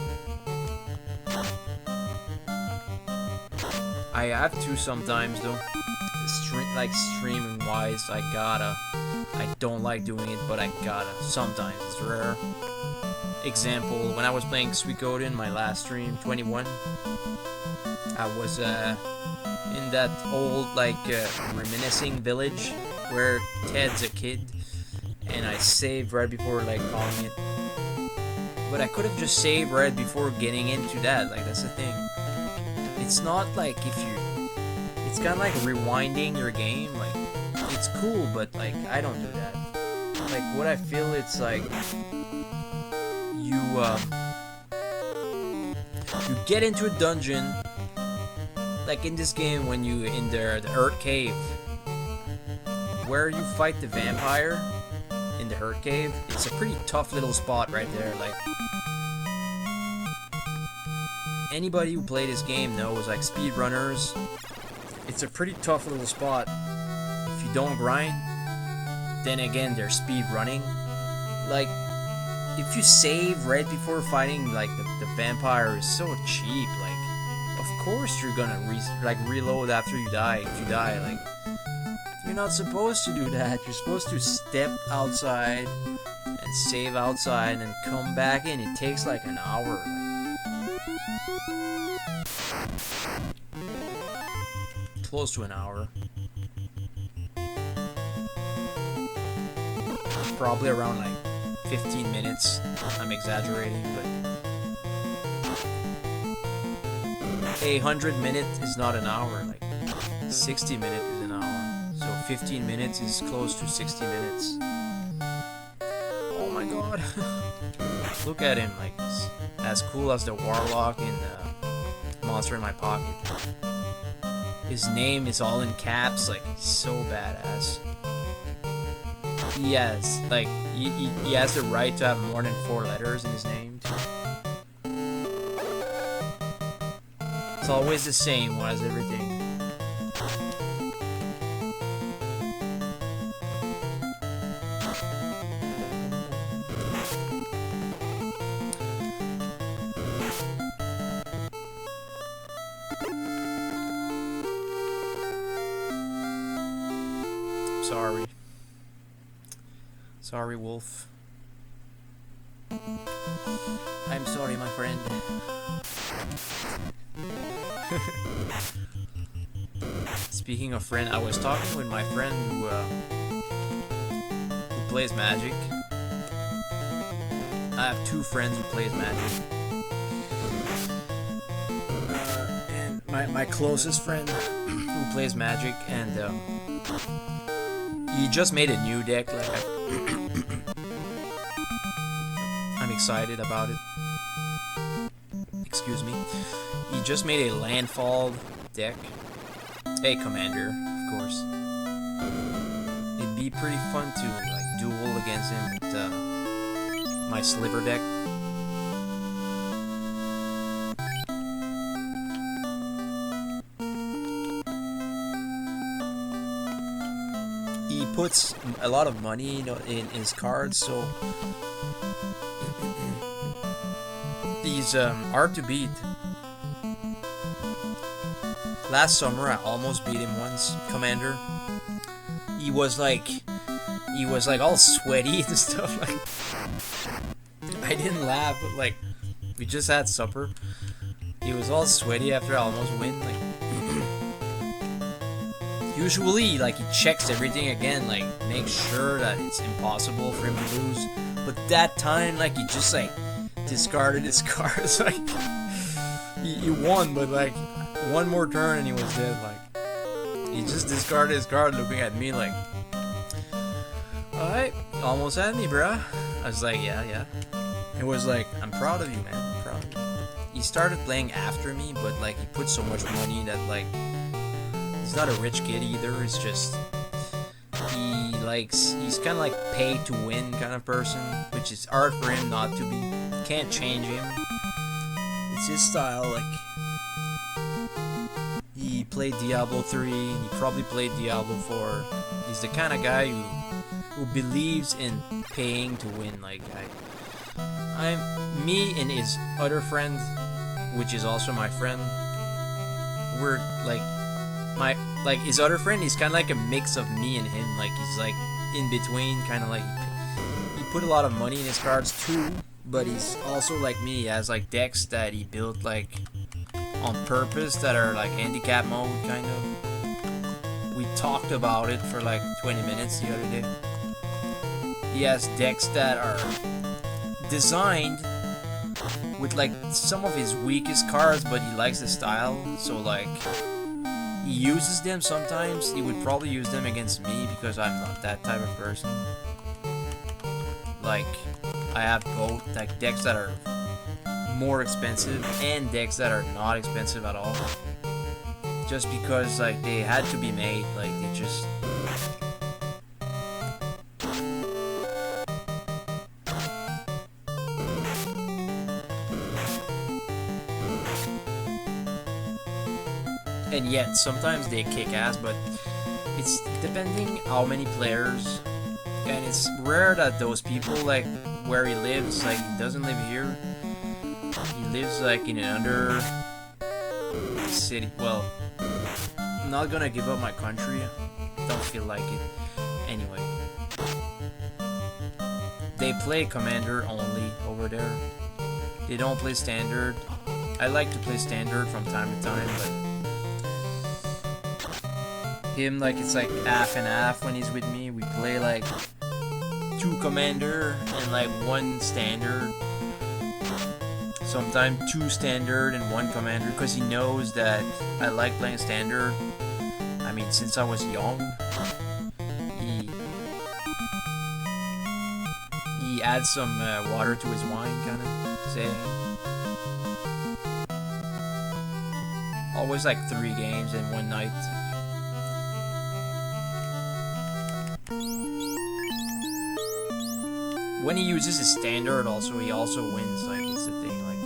I have to sometimes, though. Streaming-wise, I don't like doing it, but I gotta. Sometimes, it's rare. Example, when I was playing Suikoden, my last stream, 21, I was, in that old, like, reminiscing village where Ted's a kid. And I saved right before like calling it. But I could have just saved right before getting into that. Like, that's the thing. It's not like if you... It's kind of like rewinding your game. Like, it's cool, but like, I don't do that. Like, what I feel, it's like... You get into a dungeon. Like in this game when you in the Earth Cave. Where you fight the vampire. In the Hurt Cave, it's a pretty tough little spot right there. Like, anybody who played this game knows, like speedrunners, it's a pretty tough little spot. If you don't grind, then again, they're speed running. Like, if you save right before fighting like the vampire is so cheap. Like, of course you're gonna reload after you die. If you die, like. You're not supposed to do that. You're supposed to step outside and save outside and come back in. It takes like an hour. Like, close to an hour. Probably around like 15 minutes. I'm exaggerating, but 100 minutes is not an hour. Like 60 minutes is an hour. So 15 minutes is close to 60 minutes. Oh my god. Look at him, like, as cool as the Warlock in Monster in My Pocket. His name is all in caps, like, he's so badass. He has, like, he has the right to have more than 4 letters in his name, too. It's always the same, as everything. Sorry, Wolf. I'm sorry, my friend. Speaking of friend, I was talking with my friend who plays Magic. I have 2 friends who plays Magic. And my closest friend who plays Magic, and he just made a new deck. Like, I'm excited about it. Excuse me. He just made a landfall deck. A commander, of course. It'd be pretty fun to like duel against him with my sliver deck. He puts a lot of money, in his cards, so he's hard to beat. Last summer, I almost beat him once, Commander. He was like all sweaty and stuff. Like, I didn't laugh, but like, we just had supper. He was all sweaty after I almost win. Like, usually, like, he checks everything again, like, makes sure that it's impossible for him to lose. But that time, like, he just like discarded his cards. Like, he won, but like one more turn and he was dead. Like, he just discarded his card, looking at me like, alright, almost had me, bruh. I was like, yeah. It was like, I'm proud of you, man. I'm proud of you. He started playing after me, but like, he put so much money that like, he's not a rich kid either. It's just, he's kind of like pay to win kind of person, which is hard for him not to be. Can't change him. It's his style. Like, he played Diablo 3, he probably played Diablo 4. He's the kind of guy who believes in paying to win. Like, me and his other friend, which is also my friend, we're like his other friend. He's kind of like a mix of me and him. Like, he's like in between, kind of like he put a lot of money in his cards too, but he's also like me. He has like decks that he built like on purpose that are like handicap mode kind of. We talked about it for like 20 minutes the other day. He has decks that are designed with like some of his weakest cards, but he likes the style, so like he uses them sometimes. He would probably use them against me because I'm not that type of person. Like, I have both, like decks that are more expensive and decks that are not expensive at all. Just because like they had to be made, like they just. And yet, sometimes they kick ass, but it's depending how many players. And it's rare that those people, like, where he lives, like, he doesn't live here. He lives, like, in another city. Well, I'm not gonna give up my country. Don't feel like it. Anyway. They play Commander only over there. They don't play Standard. I like to play Standard from time to time, but him, like, it's like half and half when he's with me. We play like 2 Commander and like 1 Standard. Sometimes 2 Standard and 1 Commander, because he knows that I like playing Standard. I mean, since I was young, he adds some water to his wine, kind of saying. Always like 3 games in one night. When he uses his Standard, he also wins. Like, it's the thing. Like,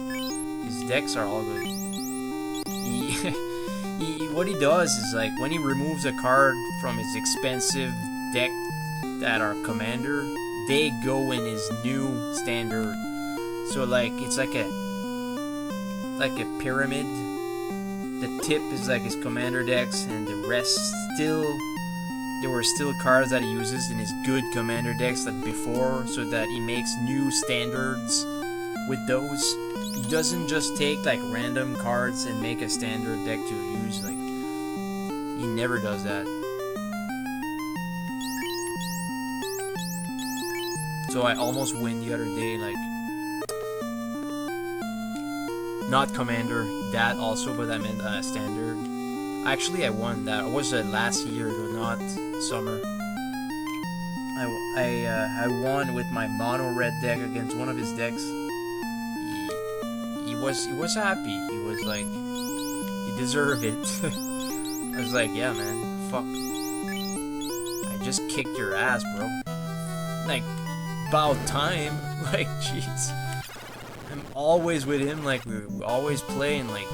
his decks are all good. What he does is, like, when he removes a card from his expensive deck that are Commander, they go in his new Standard. So like, it's like a pyramid. The tip is like his Commander decks, and the rest there were still cards that he uses in his good Commander decks like before, so that he makes new Standards with those. He doesn't just take like random cards and make a Standard deck to use. Like, he never does that. So I almost win the other day, like, not Commander, that also, but I meant Standard. Actually, I won that. It was last year, though, not summer. I won with my mono red deck against one of his decks. He was happy. He was like, he deserved it. I was like, yeah, man, fuck. I just kicked your ass, bro. Like, about time. Like, jeez. I'm always with him. Like, we always play, and like,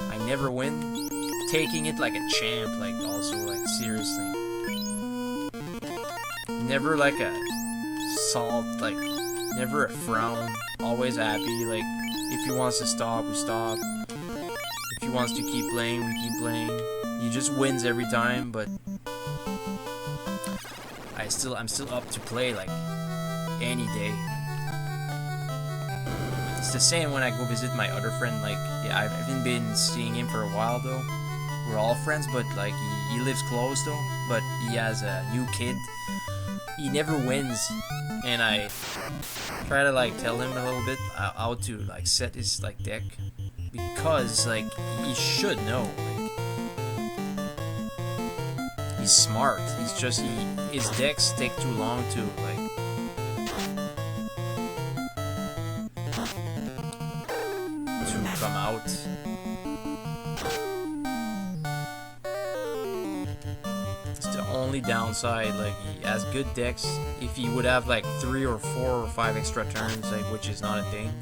I never win. Taking it like a champ, like, also, like, seriously. Never like a salt, like, never a frown. Always happy. Like, if he wants to stop, we stop. If he wants to keep playing, we keep playing. He just wins every time, but I'm still up to play like any day. It's the same when I go visit my other friend. Like, yeah, I haven't been seeing him for a while though. We're all friends, but like he lives close though. But he has a new kid. He never wins, and I try to like tell him a little bit how to like set his like deck, because like he should know. Like, he's smart. He's just his decks take too long to like. To come out. It's the only downside. Like, he has good decks. If he would have like 3 or 4 or 5 extra turns, like, which is not a thing,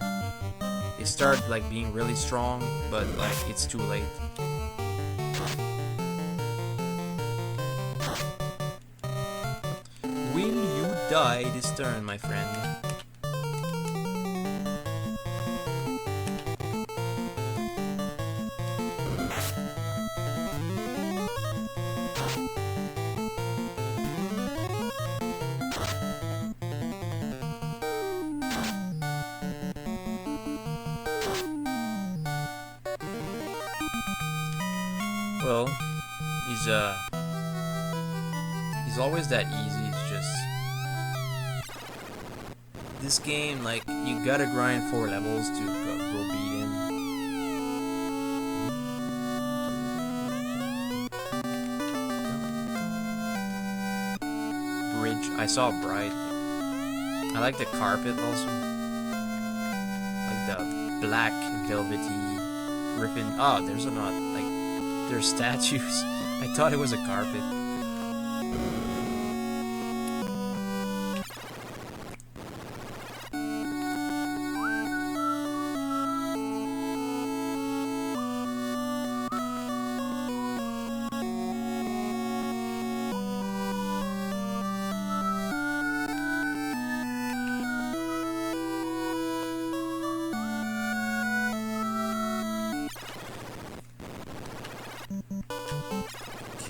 they start like being really strong, but like it's too late. Will you die this turn, my friend? Well, he's always that easy. It's just this game, like, you gotta grind 4 levels to go beat him. Bridge. I saw Bright. I like the carpet also. Like the black velvety griffin. Oh, there's a not like. There's statues. I thought it was a carpet.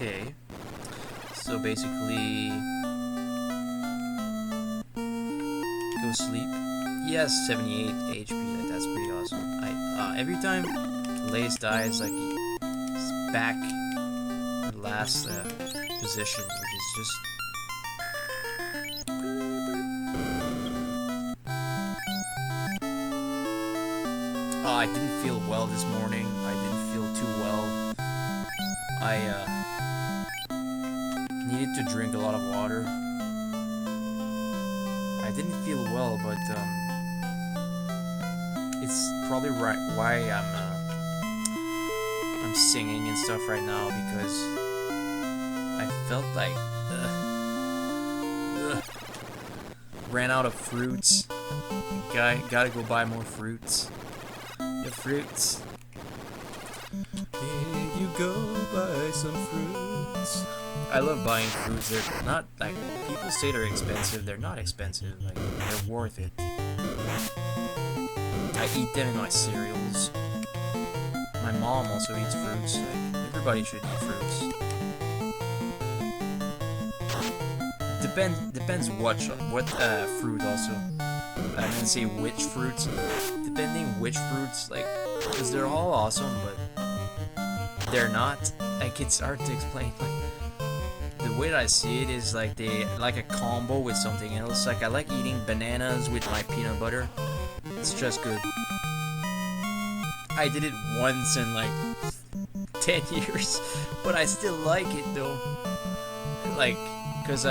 Okay, so basically, go sleep. He has 78 HP. That's pretty awesome. Every time Lace dies, like, he's back in the last position, which is just. I didn't feel well this morning. I didn't feel too well. I needed to drink a lot of water. I didn't feel well, but it's probably why I'm singing and stuff right now, because I felt like ran out of fruits. Gotta go buy more fruits. The fruits. Here you go, buy some fruits. I love buying fruits. They're not, like, people say they're expensive. They're not expensive. Like, they're worth it. I eat them in my cereals. My mom also eats fruits. Like, everybody should eat fruits. Depends what fruit also. I didn't say which fruits. Depending which fruits, like, because they're all awesome, but they're not. Like, it's hard to explain. Like, the way that I see it is like they like a combo with something else. Like, I like eating bananas with my peanut butter. It's just good. I did it once in like 10 years, but I still like it though. Like, cause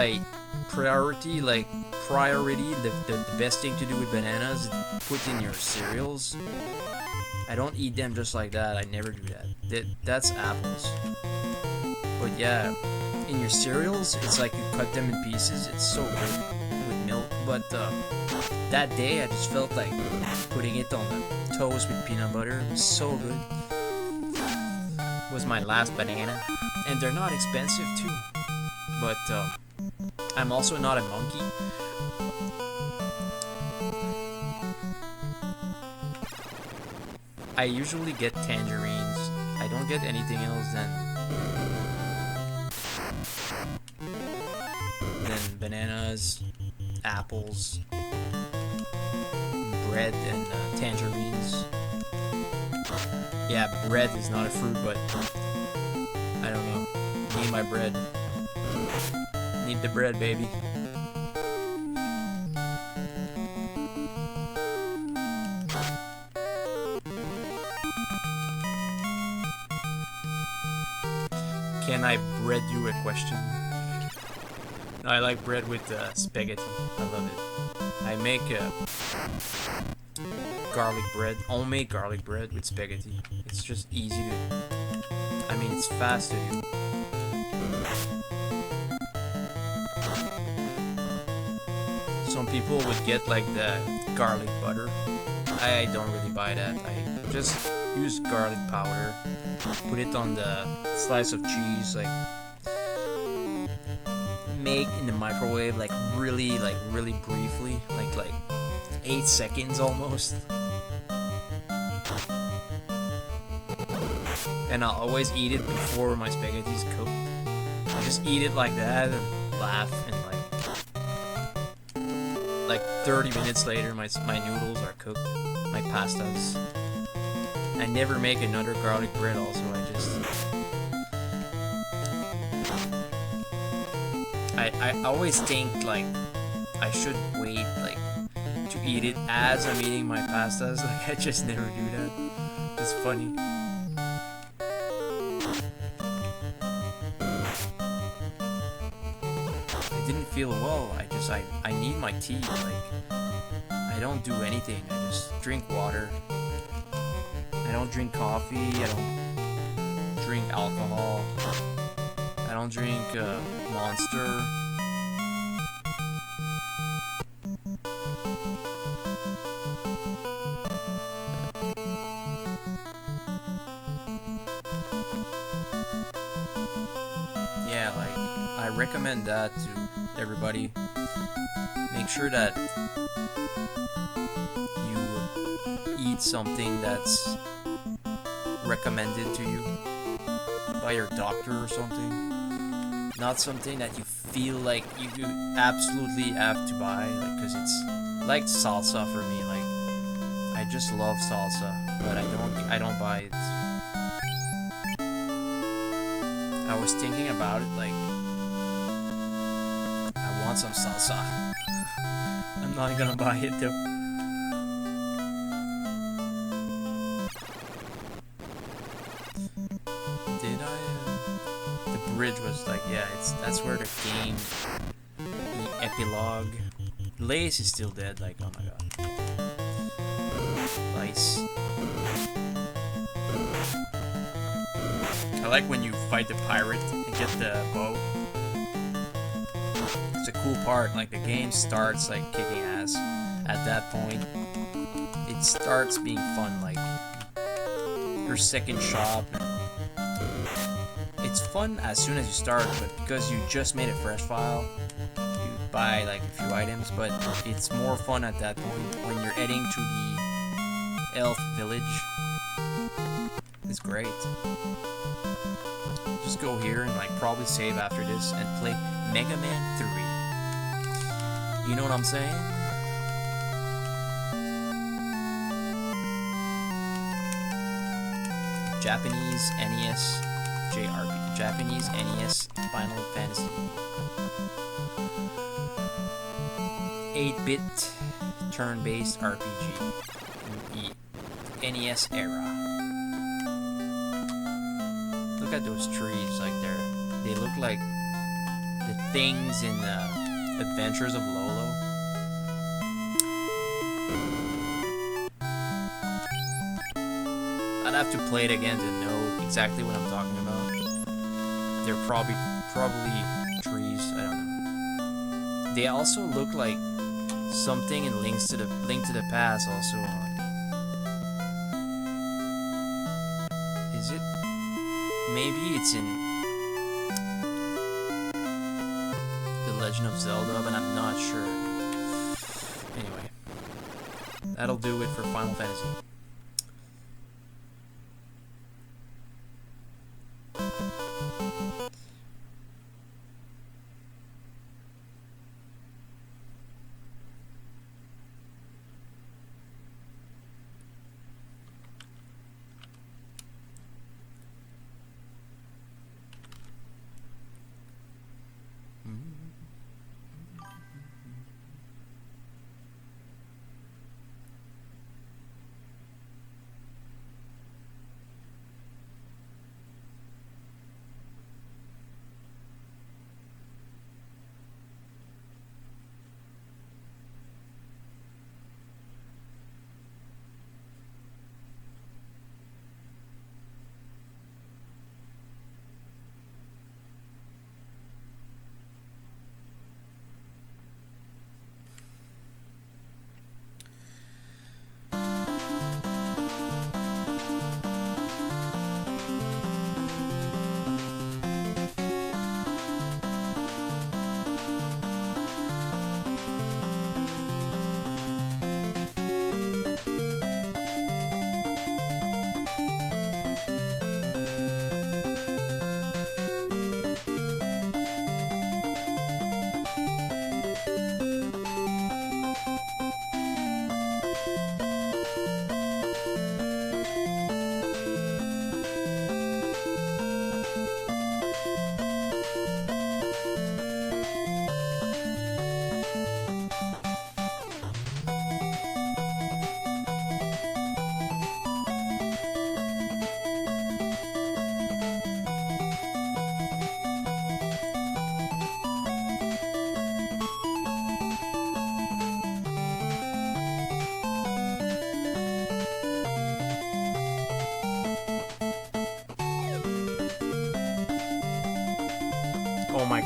priority, the best thing to do with bananas is put in your cereals. I don't eat them just like that. I never do that. That's apples. But yeah, in your cereals, it's like you cut them in pieces. It's so good with milk. But that day, I just felt like putting it on the toast with peanut butter. It was so good. It was my last banana. And they're not expensive too. But I'm also not a monkey. I usually get tangerines. I don't get anything else than bananas, apples, bread, and tangerines. Yeah, bread is not a fruit, but I don't know. Need my bread. Need the bread, baby. Can I bread you a question? I like bread with spaghetti. I love it. I make garlic bread, homemade garlic bread with spaghetti. It's just easy to. I mean, it's fast to do. Some people would get like the garlic butter. I don't really buy that. I just use garlic powder. Put it on the slice of cheese, like make in the microwave, like really briefly, like 8 seconds almost. And I'll always eat it before my spaghetti's cooked. I just eat it like that and laugh, and like 30 minutes later my noodles are cooked, my pastas. I never make another garlic bread also, I always think like I should wait like to eat it as I'm eating my pastas. Like I just never do that. It's funny. I didn't feel well. I need my tea. Like I don't do anything. I just drink water. I don't drink coffee. I don't drink alcohol. I don't drink Monster. Yeah, like I recommend that to everybody. Make sure that you eat something that's recommended to you by your doctor or something. Not something that you feel like you absolutely have to buy, like, because it's like salsa for me. Like I just love salsa, but I don't buy it. I was thinking about it, like I want some salsa. I'm not gonna buy it though. Did I? The bridge was like, yeah, that's where the game, the epilogue. Lace is still dead. Like, oh my god. Lice. I like when you fight the pirate and get the bow. It's a cool part. Like the game starts like kicking ass. At that point, it starts being fun. Like your second shop. It's fun as soon as you start, but because you just made a fresh file, you buy like a few items. But it's more fun at that point when you're heading to the elf village. It's great. Just go here and like probably save after this and play Mega Man 3. You know what I'm saying? Japanese NES JRPG. Japanese NES Final Fantasy. 8-bit turn-based RPG in the NES era. Look at those trees, like they look like the things in the Adventures of Lolo. I'd have to play it again to know exactly what I'm talking about. They're probably trees, I don't know. They also look like something in Link to the Past also. Is it? Maybe it's in The Legend of Zelda, but I'm not sure. Anyway, that'll do it for Final Fantasy.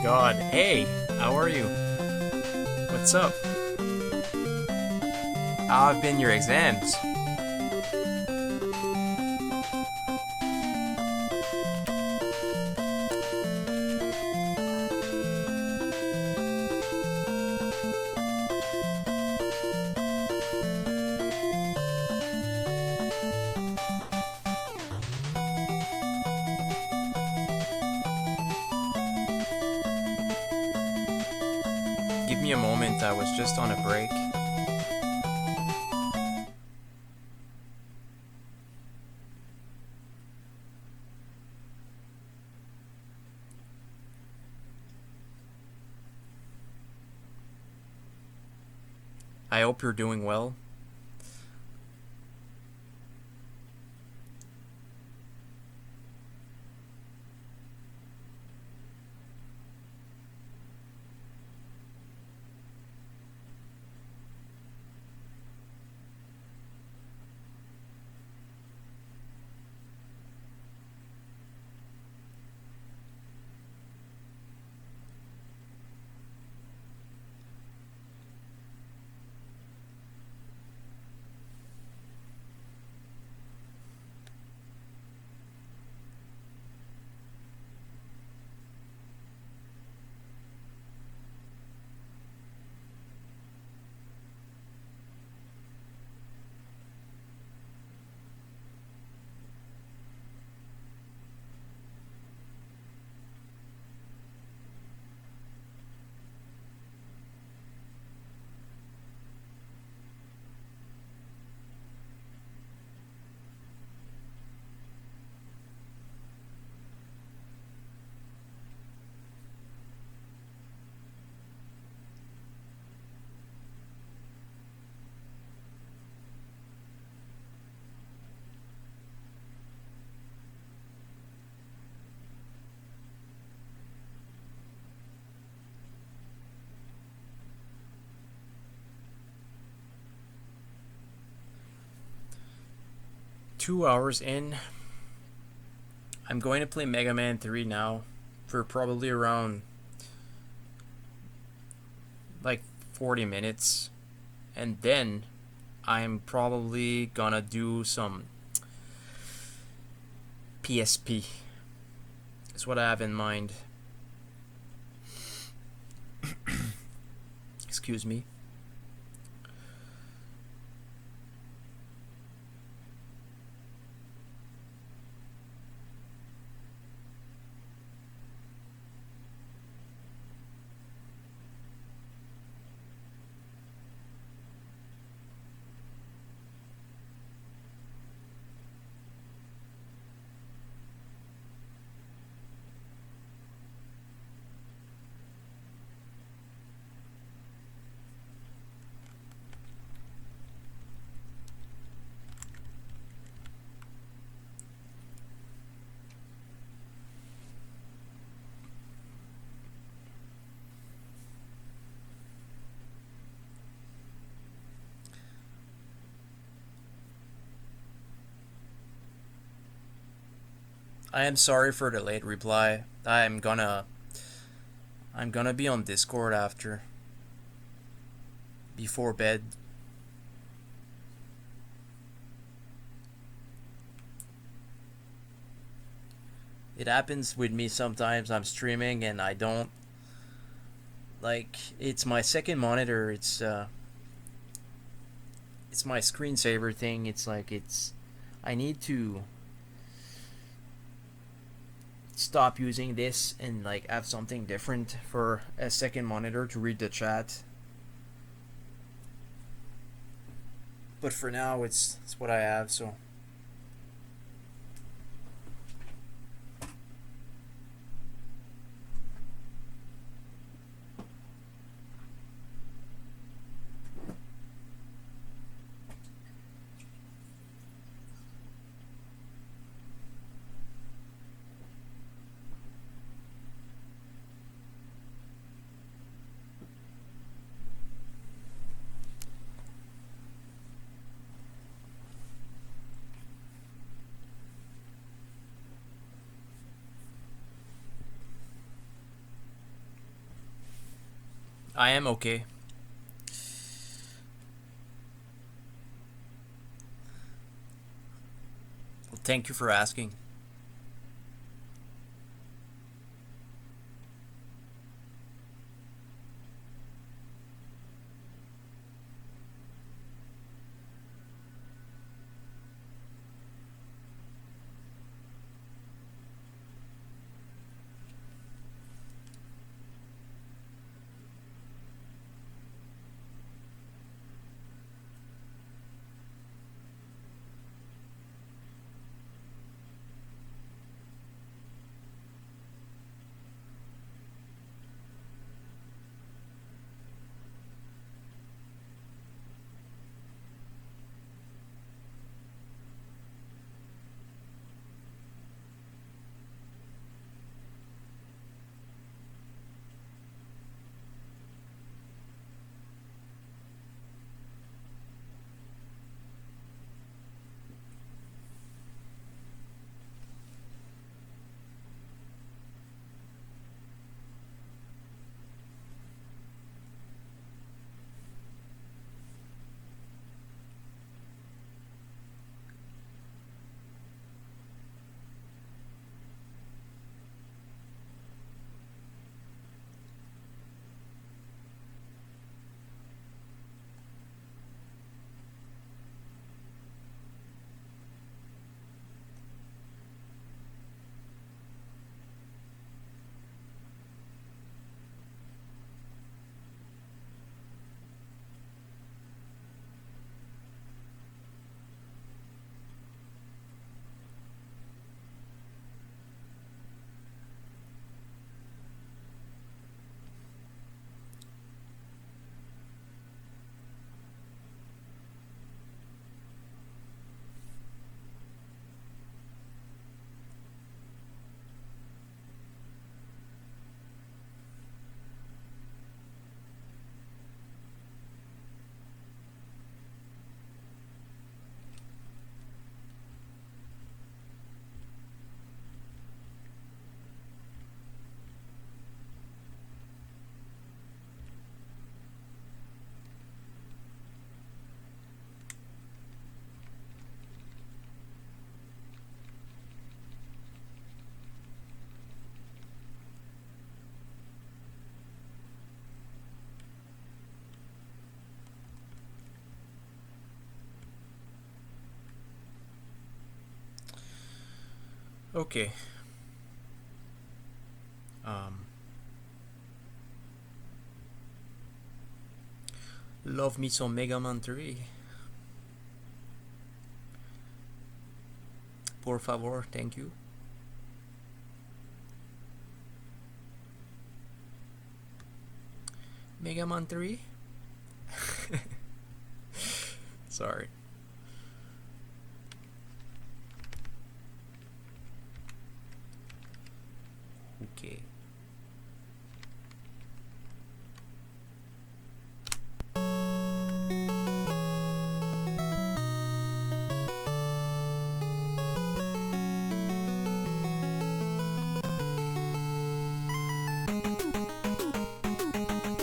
god. Hey, how are you? What's up? How have been your exams? Give me a moment, I was just on a break. I hope you're doing well. 2 hours in. I'm going to play Mega Man 3 now for probably around like 40 minutes. And then I'm probably gonna do some PSP. That's what I have in mind. Excuse me. I am sorry for the late reply. I'm gonna be on Discord after before bed. It happens with me sometimes. I'm streaming and I don't like it's my second monitor. It's my screensaver thing. It's like it's I need to stop using this and like have something different for a second monitor to read the chat. But for now, it's what I have. So I am okay. Well, thank you for asking. Okay. Um, love me some Mega Man 3. Por favor, thank you. Mega Man 3? Sorry. Okay.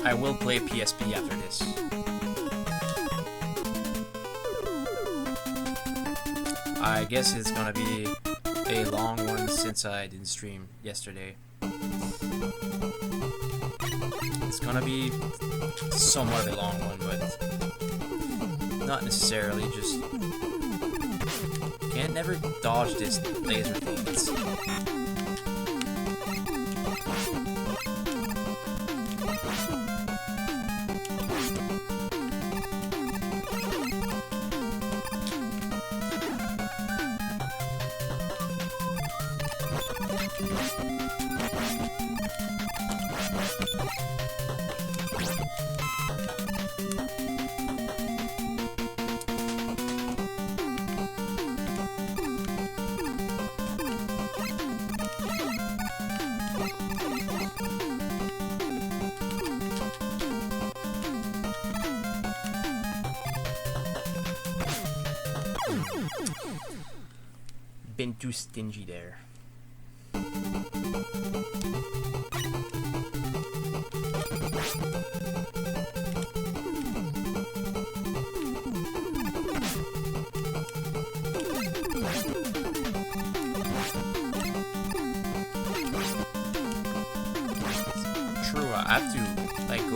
I will play PSP after this. I guess it's gonna be a long one since I didn't stream yesterday. It's gonna be somewhat of a long one, but not necessarily. Just can't never dodge this laser thing. It's been too stingy there.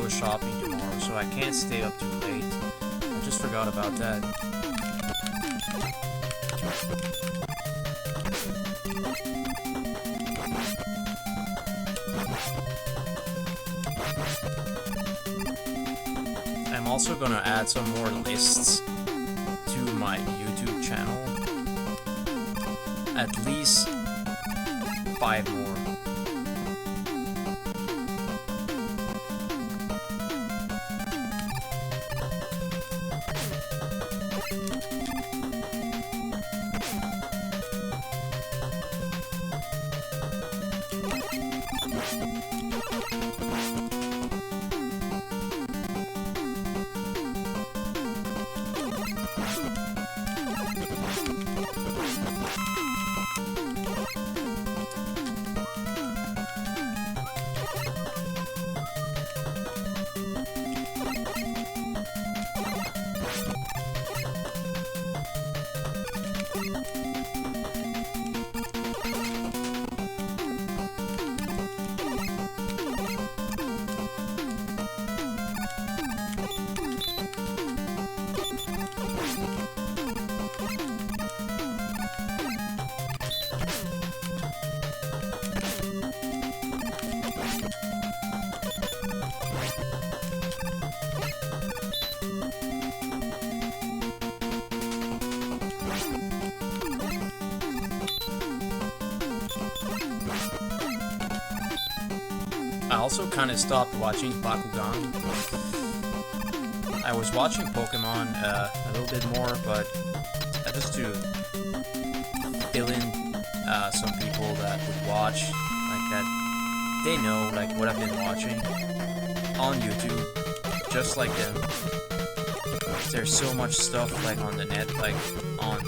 go shopping tomorrow, so I can't stay up too late. I just forgot about that. I'm also gonna add some more lists to my YouTube channel. At least 5 more. I also kind of stopped watching Bakugan. I was watching Pokemon a little bit more, but just to fill in some people that would watch like that, they know like what I've been watching on YouTube, just like them. There's so much stuff like on the net, like on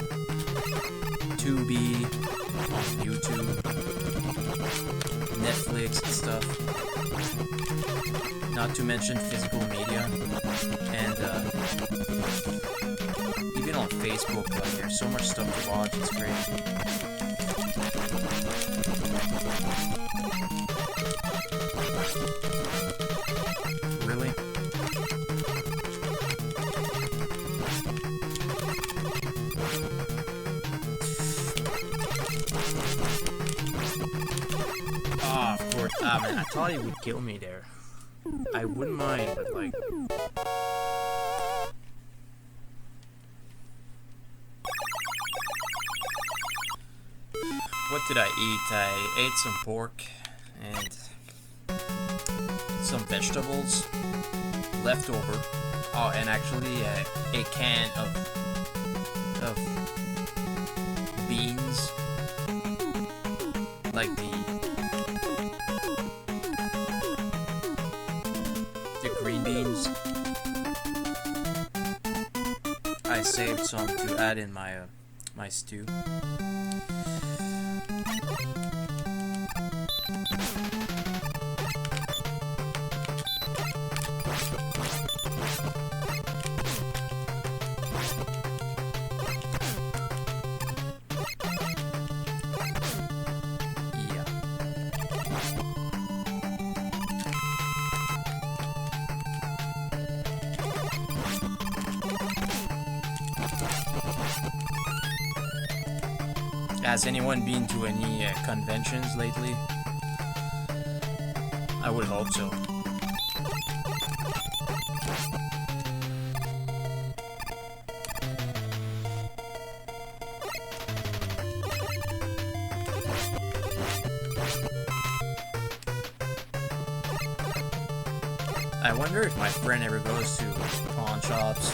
Tubi, on YouTube, Netflix and stuff. Not to mention physical media, and even on Facebook, like there's so much stuff to watch, it's great. Really? Ah, of course. Ah, man, I thought he would kill me there. I wouldn't mind, but like... What did I eat? I ate some pork and some vegetables left over. Oh, and actually a can of beans, like the green beans. I saved some to add in my my stew. Has anyone been to any conventions lately? I would hope so. I wonder if my friend ever goes to pawn shops,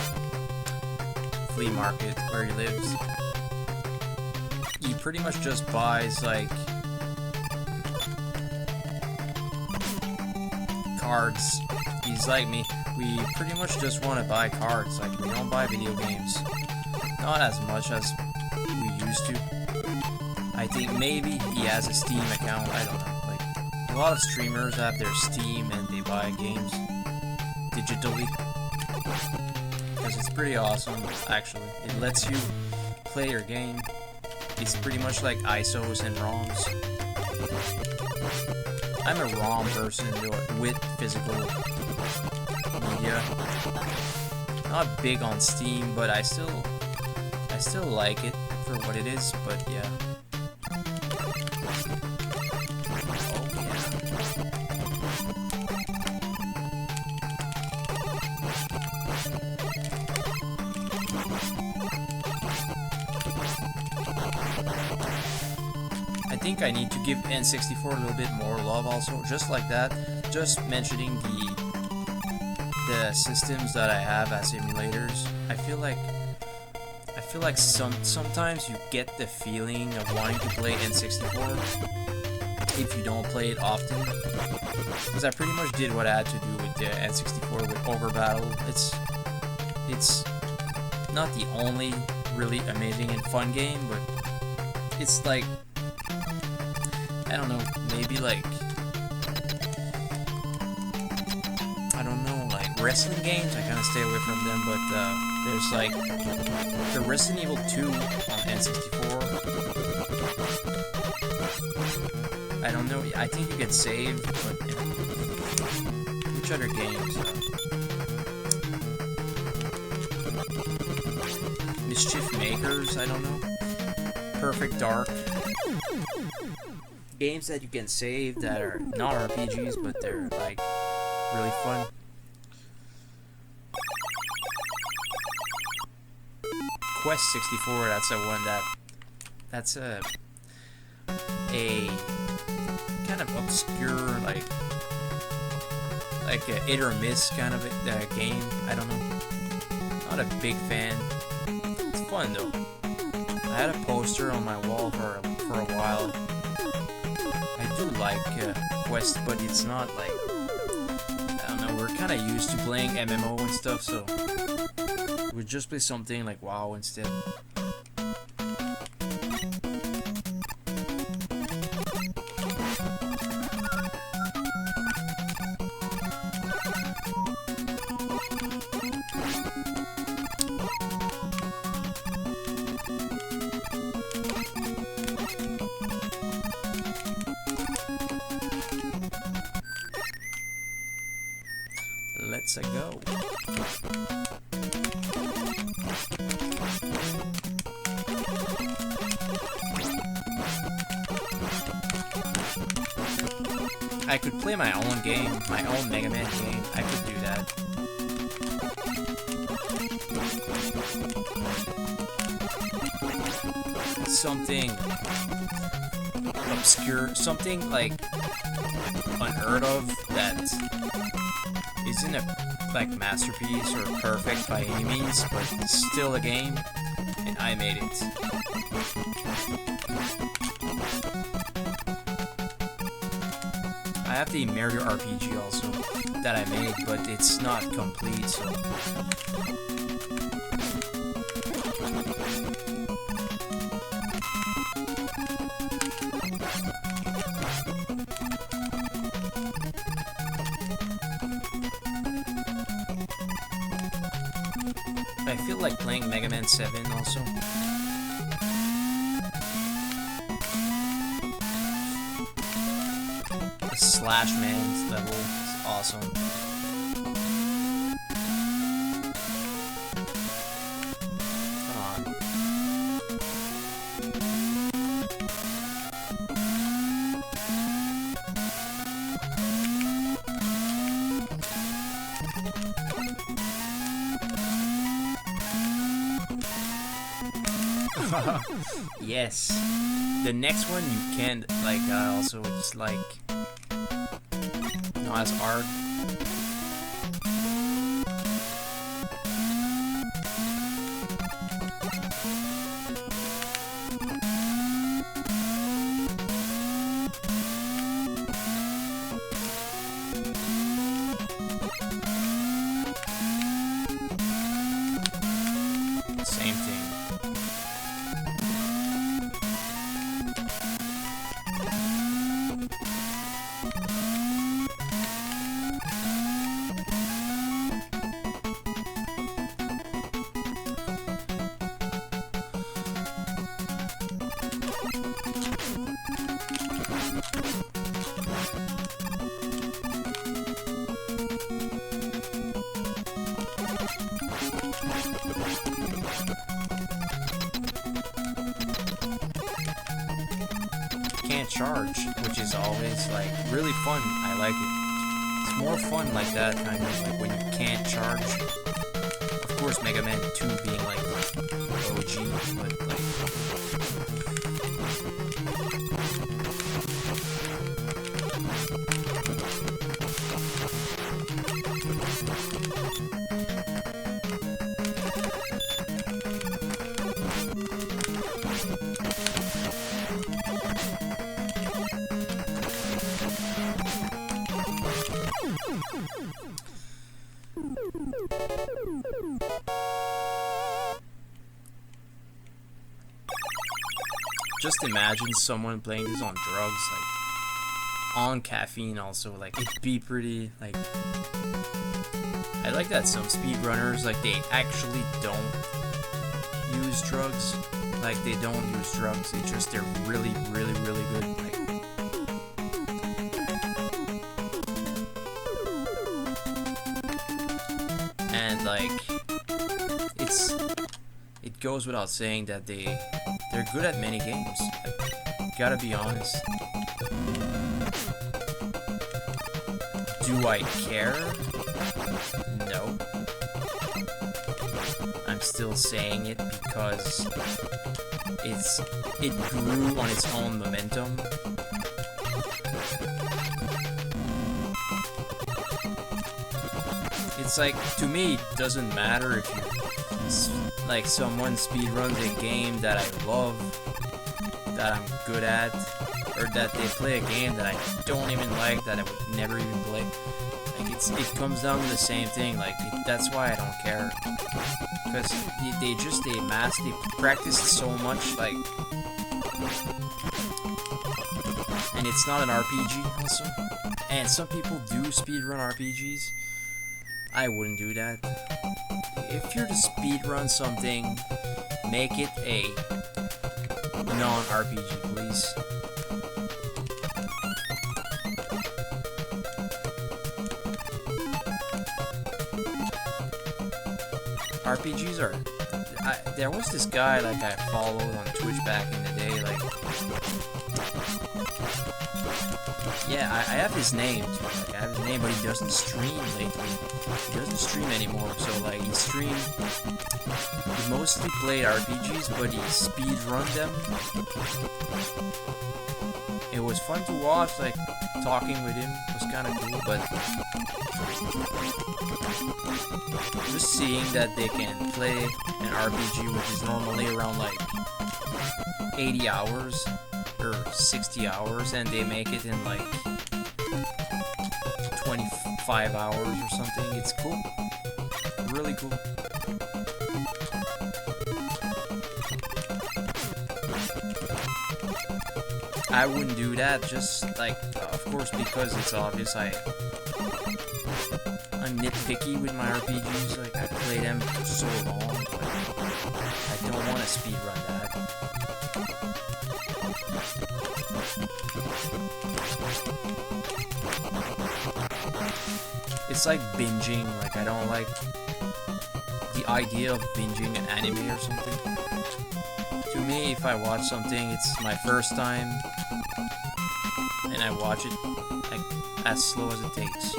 flea market, where he lives. He pretty much just buys, like, cards. He's like me. We pretty much just want to buy cards. Like, we don't buy video games. Not as much as we used to. I think maybe he has a Steam account. I don't know. Like, a lot of streamers have their Steam and they buy games digitally. Because it's pretty awesome, actually. It lets you play your game. It's pretty much like ISOs and ROMs. I'm a ROM person with physical media. Not big on Steam, but I still like it for what it is. But yeah. I think I need to give N64 a little bit more love also, just like that. Just mentioning the systems that I have as emulators. I feel like sometimes you get the feeling of wanting to play N64 if you don't play it often. Because I pretty much did what I had to do with the N64 with Over Battle. It's not the only really amazing and fun game, but it's like, I don't know, maybe like, I don't know, like wrestling games, I kind of stay away from them, but there's like the Resident Evil 2 on N64. I don't know, I think you get saved, but yeah. Which other games? Mischief Makers, I don't know. Perfect Dark. Games that you can save that are not RPGs, but they're like really fun. Quest 64, that's the one that's a kind of obscure, like a hit or miss kind of a game. I don't know. Not a big fan. It's fun though. I had a poster on my wall for a while. I do like Quest, but it's not like, I don't know, we're kind of used to playing MMO and stuff, so we just play something like WoW instead. Let's go. I could play my own game, my own Mega Man game. I could do that. Something obscure, something like unheard of that isn't a like masterpiece or perfect by any means, but it's still a game, and I made it. I have the Mario RPG also that I made, but it's not complete, so I feel like playing Mega Man 7 also. The Slash Man's level is awesome. Come on. Yes. The next one you can like also it's like not as hard. Same thing. can't charge, which is always like really fun. I like it. It's more fun like that, kind of like when you can't charge. Of course, Mega Man 2 being like OG, but like. Just imagine someone playing this on drugs, like on caffeine also, like it'd be pretty, like, I like that some speedrunners, like, they actually don't use drugs, like they don't use drugs, it's just they're really good, like, and like, it goes without saying that they're good at many games. Like, gotta be honest. Do I care? No. I'm still saying it because it grew on its own momentum. It's like, to me, it doesn't matter if you, like, someone speedruns a game that I love, that I'm good at, or that they play a game that I don't even like, that I would never even play. Like, it comes down to the same thing. Like, that's why I don't care, because they practice so much, like, and it's not an RPG also. And some people do speedrun RPGs. I wouldn't do that. If you're to speedrun something, make it a non-RPG, please. RPGs are... there was this guy, like, I followed on Twitch back in the day, like... Yeah, I have his name, too. Like, I have his name, but he doesn't stream lately. He doesn't stream anymore, so, like, he mostly played RPGs, but he speedrun them. It was fun to watch, like, talking with him was kind of cool, but just seeing that they can play an RPG, which is normally around, like, 80 hours, or 60 hours, and they make it in, like, 25 hours or something. It's cool. Really cool. I wouldn't do that, just, like, of course, because it's obvious I'm nitpicky with my RPGs. Like, I play them for so long, but I don't want to speedrun that. It's like binging. Like, I don't like the idea of binging an anime or something. To me, if I watch something, it's my first time, and I watch it, like, as slow as it takes.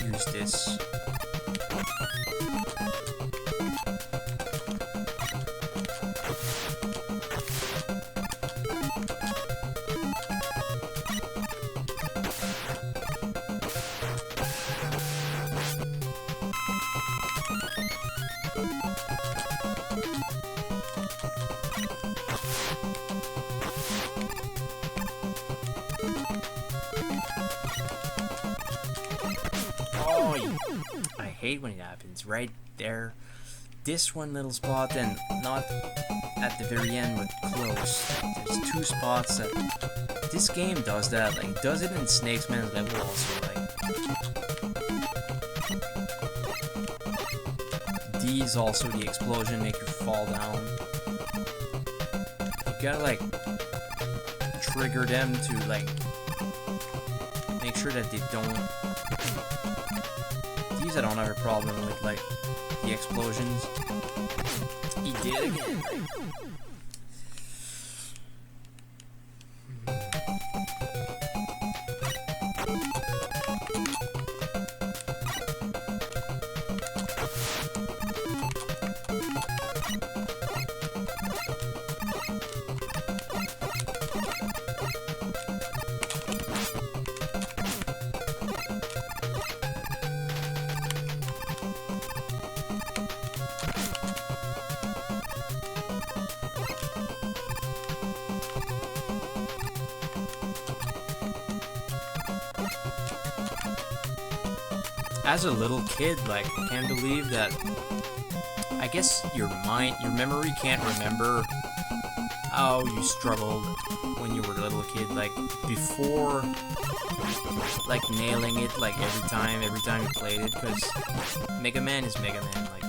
Use this. I hate when it happens right there. This one little spot, and not at the very end, but close. There's two spots that this game does that. Like, it does it in Snakes Man's level also. Like, these also, the explosion make you fall down. You gotta, like, trigger them to, like, make sure that they don't. These I don't have a problem with, like the explosions. He did it again. As a little kid, like, I can't believe that. I guess your memory can't remember how you struggled when you were a little kid, like before, like nailing it, like every time you played it, because Mega Man is Mega Man, like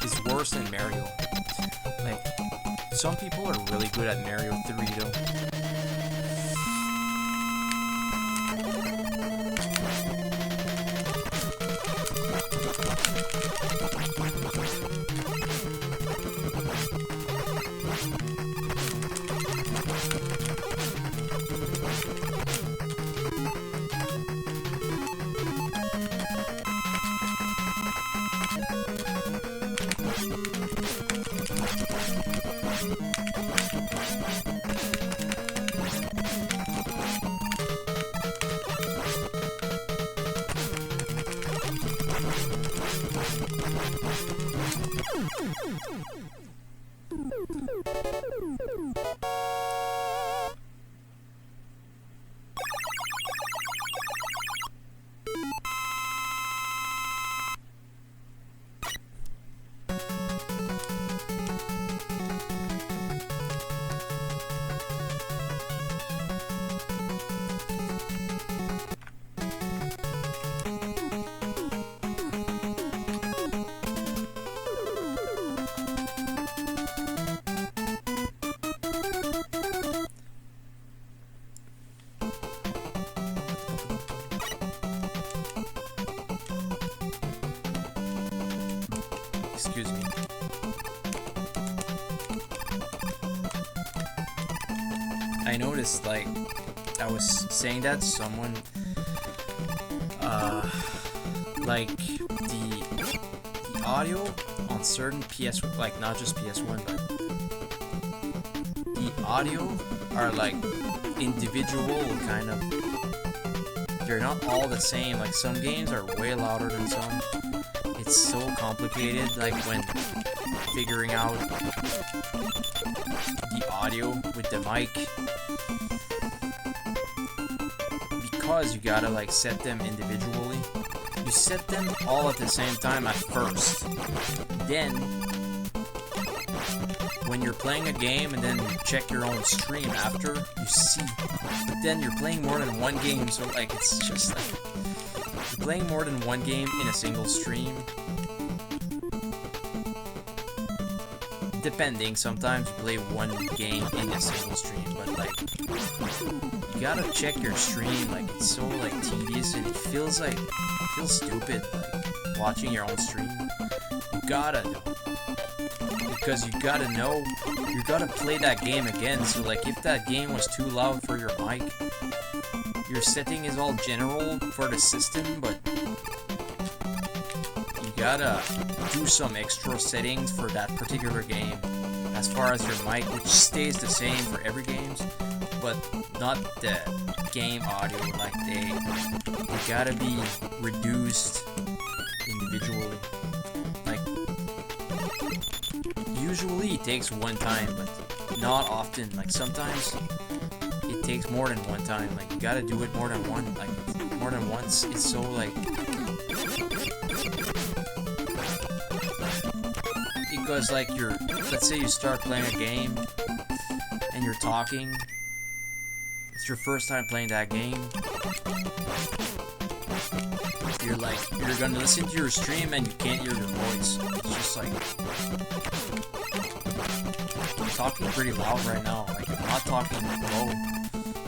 it's worse than Mario. Like, some people are really good at Mario 3 though. Excuse me. I noticed, like, I was saying that someone, like, the audio on certain PS, like, not just PS1, but the audio are, like, individual, kind of, they're not all the same. Like, some games are way louder than some. It's so complicated, like, when figuring out the audio with the mic, because you gotta, like, set them individually. You set them all at the same time at first. Then, when you're playing a game and then you check your own stream after, you see. But then you're playing more than one game, so, like, it's just like, you're playing more than one game in a single stream. Depending, sometimes you play one game in a single stream, but, like, you gotta check your stream. Like, it's so, like, tedious, and it feels stupid, like, watching your own stream. You gotta know, because you gotta know, you gotta play that game again. So, like, if that game was too loud for your mic, your setting is all general for the system, but you gotta do some extra settings for that particular game as far as your mic, which stays the same for every games, but not the game audio. Like, they gotta be reduced individually. Like, usually it takes one time, but not often. Like, sometimes it takes more than one time. Like, you gotta do it more than once. It's so, like, because, like, let's say you start playing a game and you're talking, it's your first time playing that game, you're gonna listen to your stream and you can't hear your voice. It's just like, I'm talking pretty loud right now, like, I'm not talking low,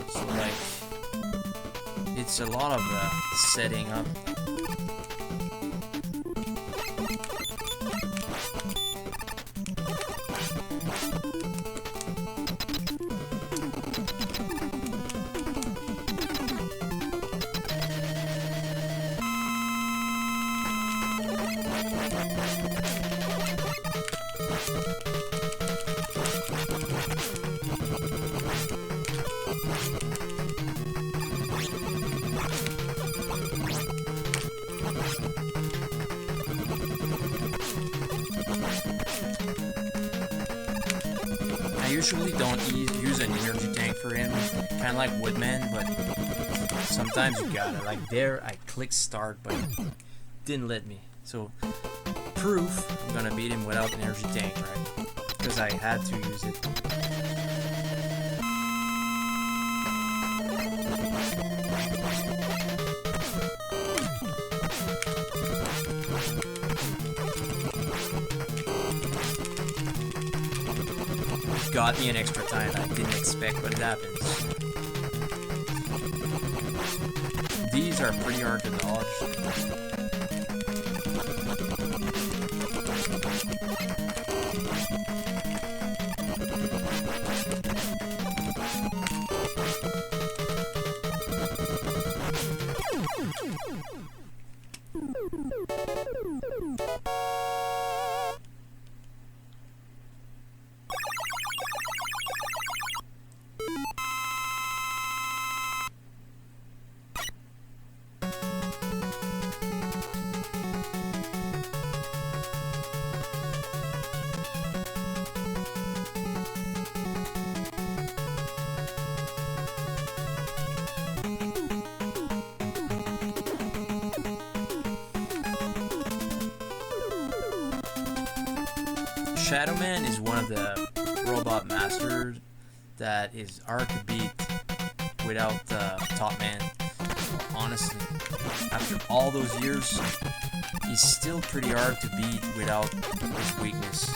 so, like, it's a lot of setting up. I usually don't use an energy tank for him, kind of like Woodman, but sometimes you gotta. Like there, I clicked start, but it didn't let me. So, proof, I'm gonna beat him without an energy tank, right? Because I had to use it. Got me an extra time I didn't expect, but it happens. These are pretty hard to dodge. Shadow Man is one of the robot masters that is hard to beat without Top Man. Honestly, after all those years, he's still pretty hard to beat without his weakness.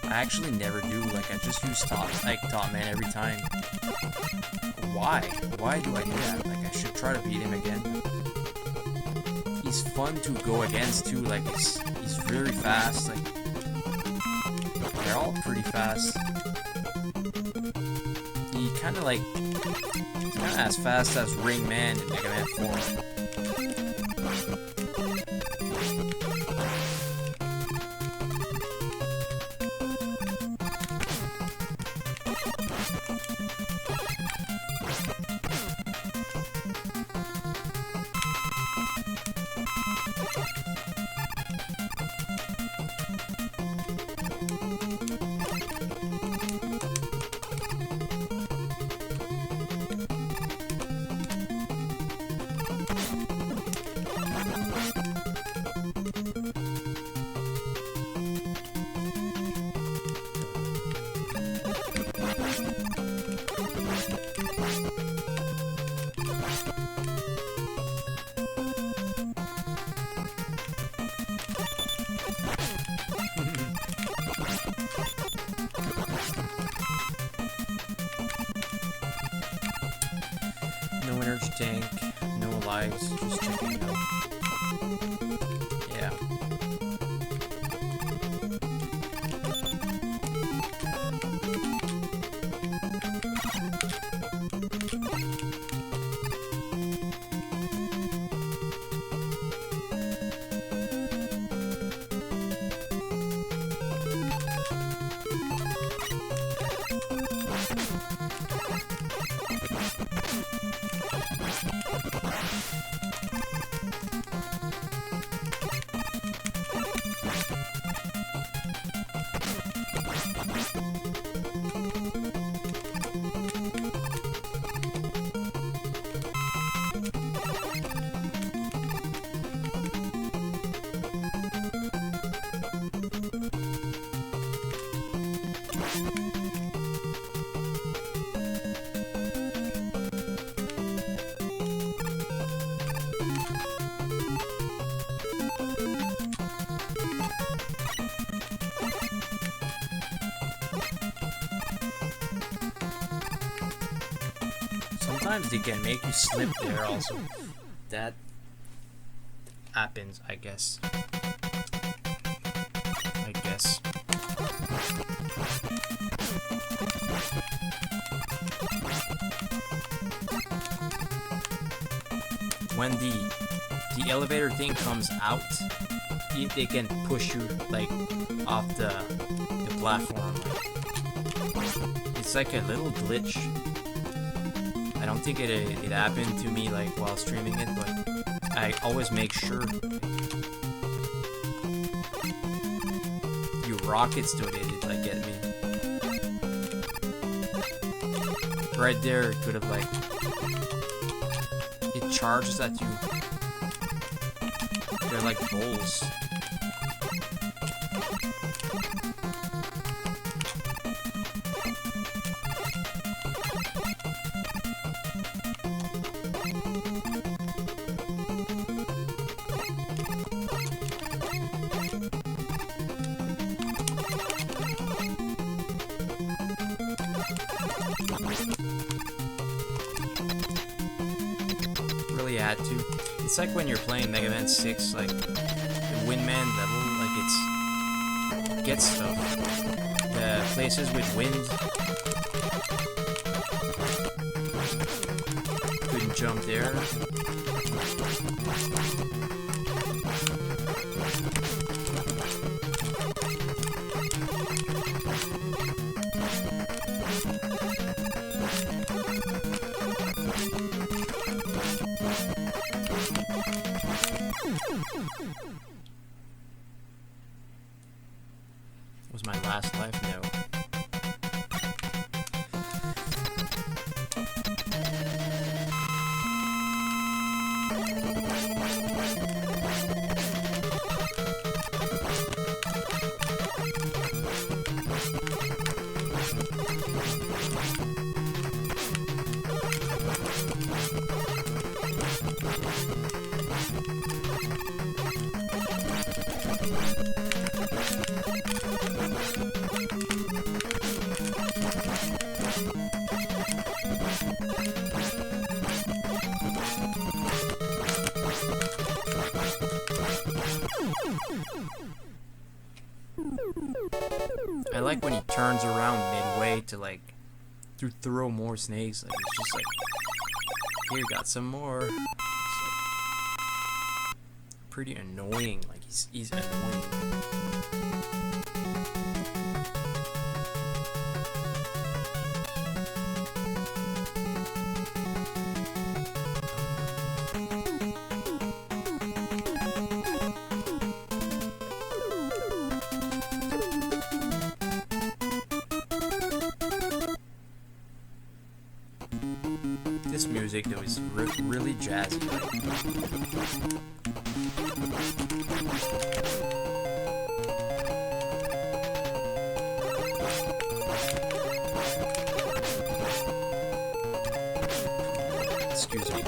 I actually never do. Like I just use Top Man every time. Why? Why do I do that? Like I should try to beat him again. He's fun to go against too. Like he's very fast. Like they're all pretty fast. He kind of as fast as Ring Man in Mega Man 4. No energy tank, no lives, just checking it out. Yeah. sometimes they can make you slip there also. That happens, I guess. When the elevator thing comes out, they can push you like off the platform. It's like a little glitch. I don't think it happened to me like while streaming it, but I always make sure. You rockets to it like get me. Right there, it could have like it charges at you. They're like bowls. Really had to. It's like when you're playing Mega Man 6, like the Windman level, like it gets stuff. The places with wind, couldn't jump there. Was my last life? No. I like when he turns around midway to like to throw more snakes. Like it's just like, here, got some more. It's like pretty annoying. Like he's annoying. This music though is really jazzy. Excuse me.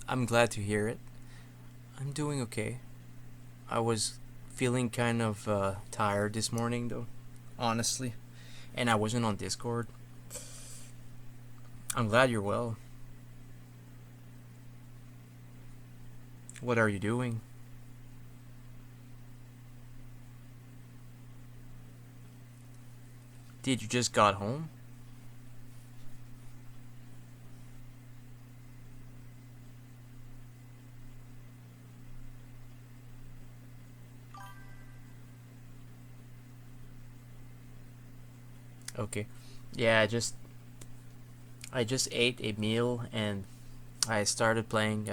I'm glad to hear it. I'm doing okay. I was feeling kind of tired this morning, though, honestly, and I wasn't on Discord. I'm glad you're well. What are you doing? Did you just got home? Okay. Yeah, I just ate a meal and I started playing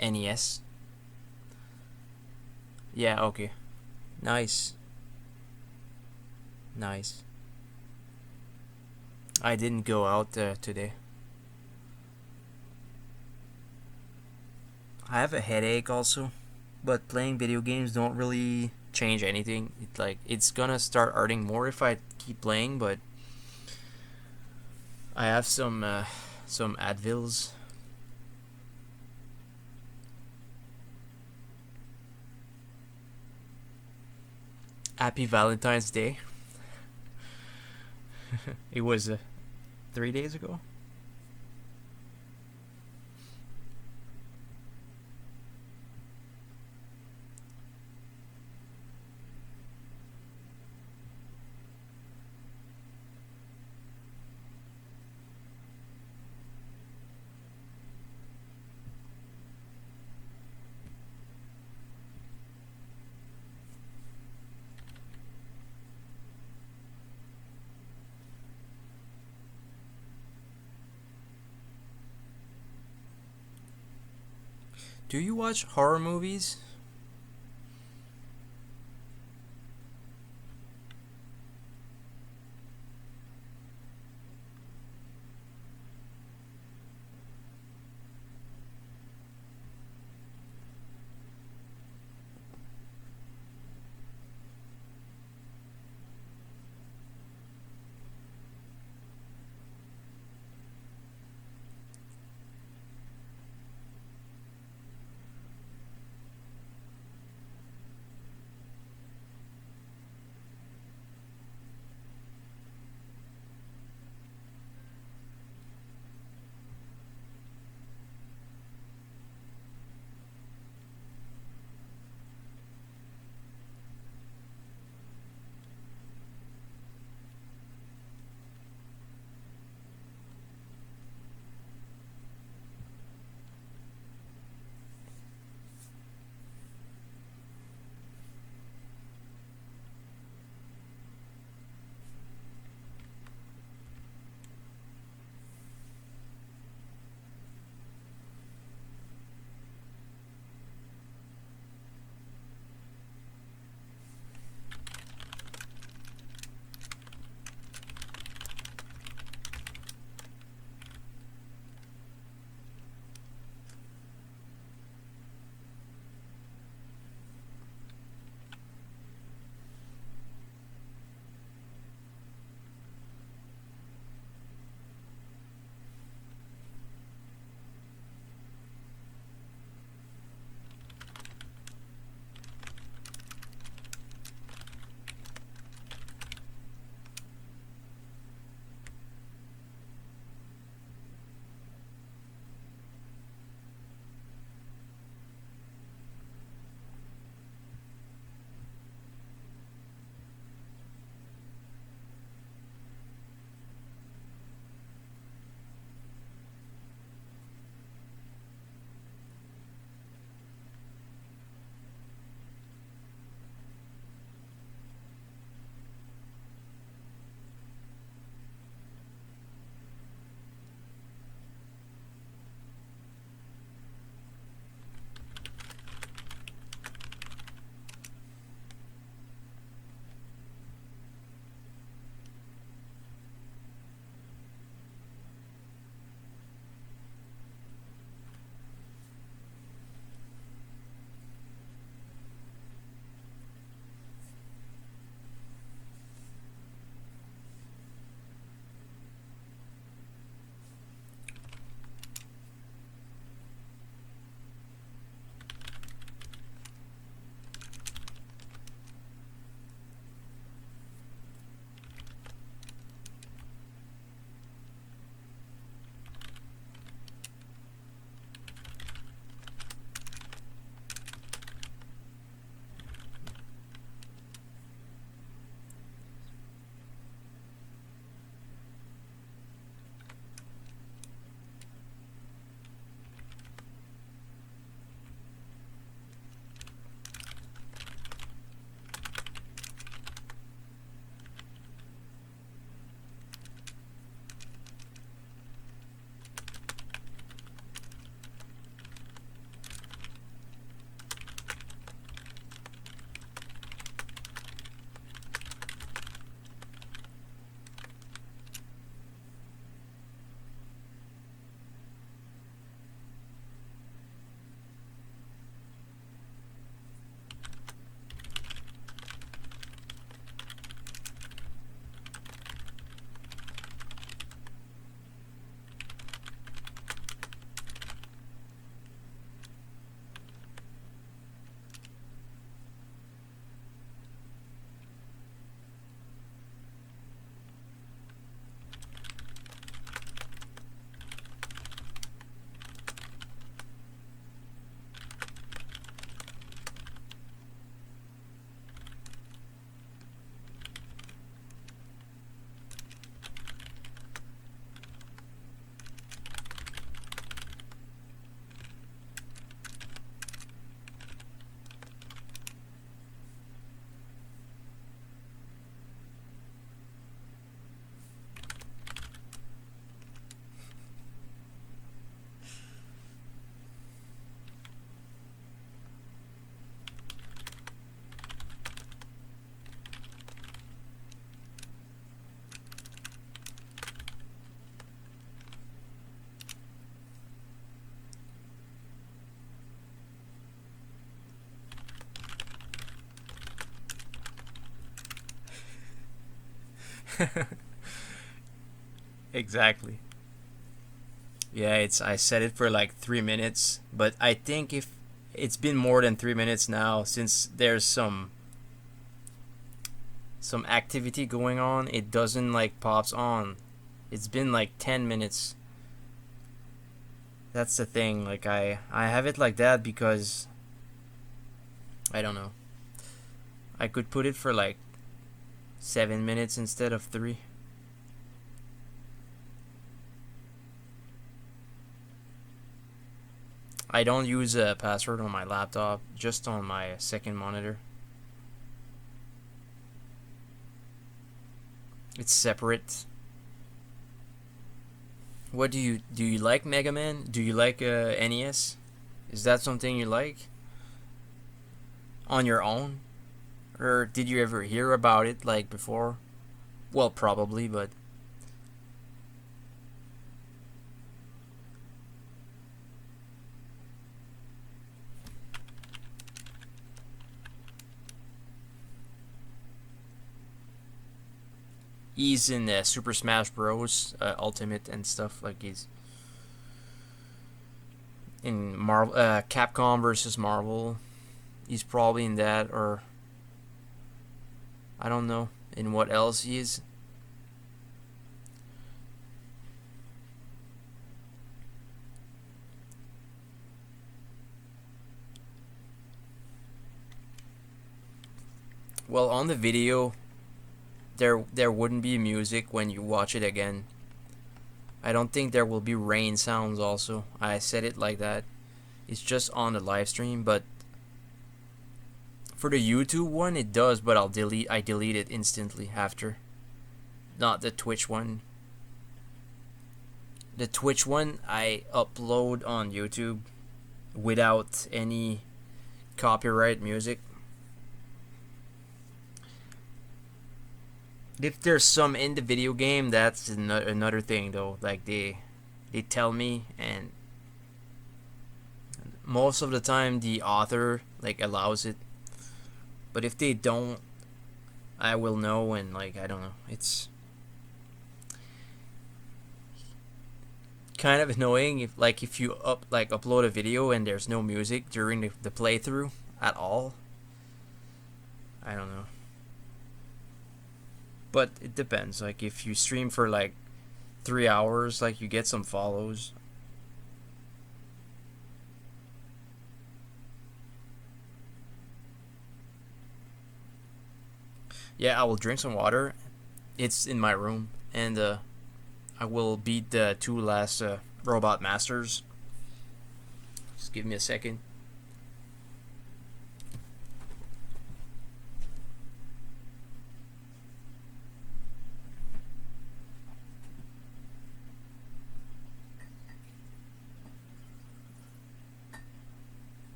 NES. Yeah, okay. Nice. Nice. I didn't go out today. I have a headache also, but playing video games don't really change anything. It's gonna start hurting more if I keep playing, but I have some Advils. Happy Valentine's Day. It was 3 days ago. Do you watch horror movies? Exactly. Yeah, I set it for like 3 minutes, but I think if it's been more than 3 minutes now, since there's some activity going on, it doesn't like pops on. It's been like 10 minutes. That's the thing. Like I have it like that because I don't know. I could put it for like 7 minutes instead of three. I don't use a password on my laptop, just on my second monitor. It's separate. What do you like Mega Man? Do you like NES? Is that something you like on your own, or did you ever hear about it like before? Well, probably, but he's in Super Smash Bros. Ultimate and stuff. Like he's in Marvel, Capcom versus Marvel. He's probably in that, or I don't know in what else he is. Well, on the video, there wouldn't be music when you watch it again. I don't think there will be rain sounds. Also, I said it like that. It's just on the live stream, but for the YouTube one, it does. But I delete it instantly after. Not the Twitch one. The Twitch one I upload on YouTube without any copyright music. If there's some in the video game, that's another thing though. Like they tell me, and most of the time the author like allows it. But if they don't, I will know, and like I don't know. It's kind of annoying if you upload a video and there's no music during the playthrough at all. I don't know. But it depends. Like if you stream for like 3 hours, like you get some follows. Yeah, I will drink some water. It's in my room, and I will beat the two last robot masters. Just give me a second.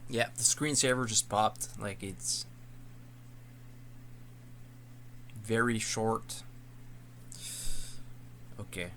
Yeah, the screensaver just popped. Like it's very short. Okay.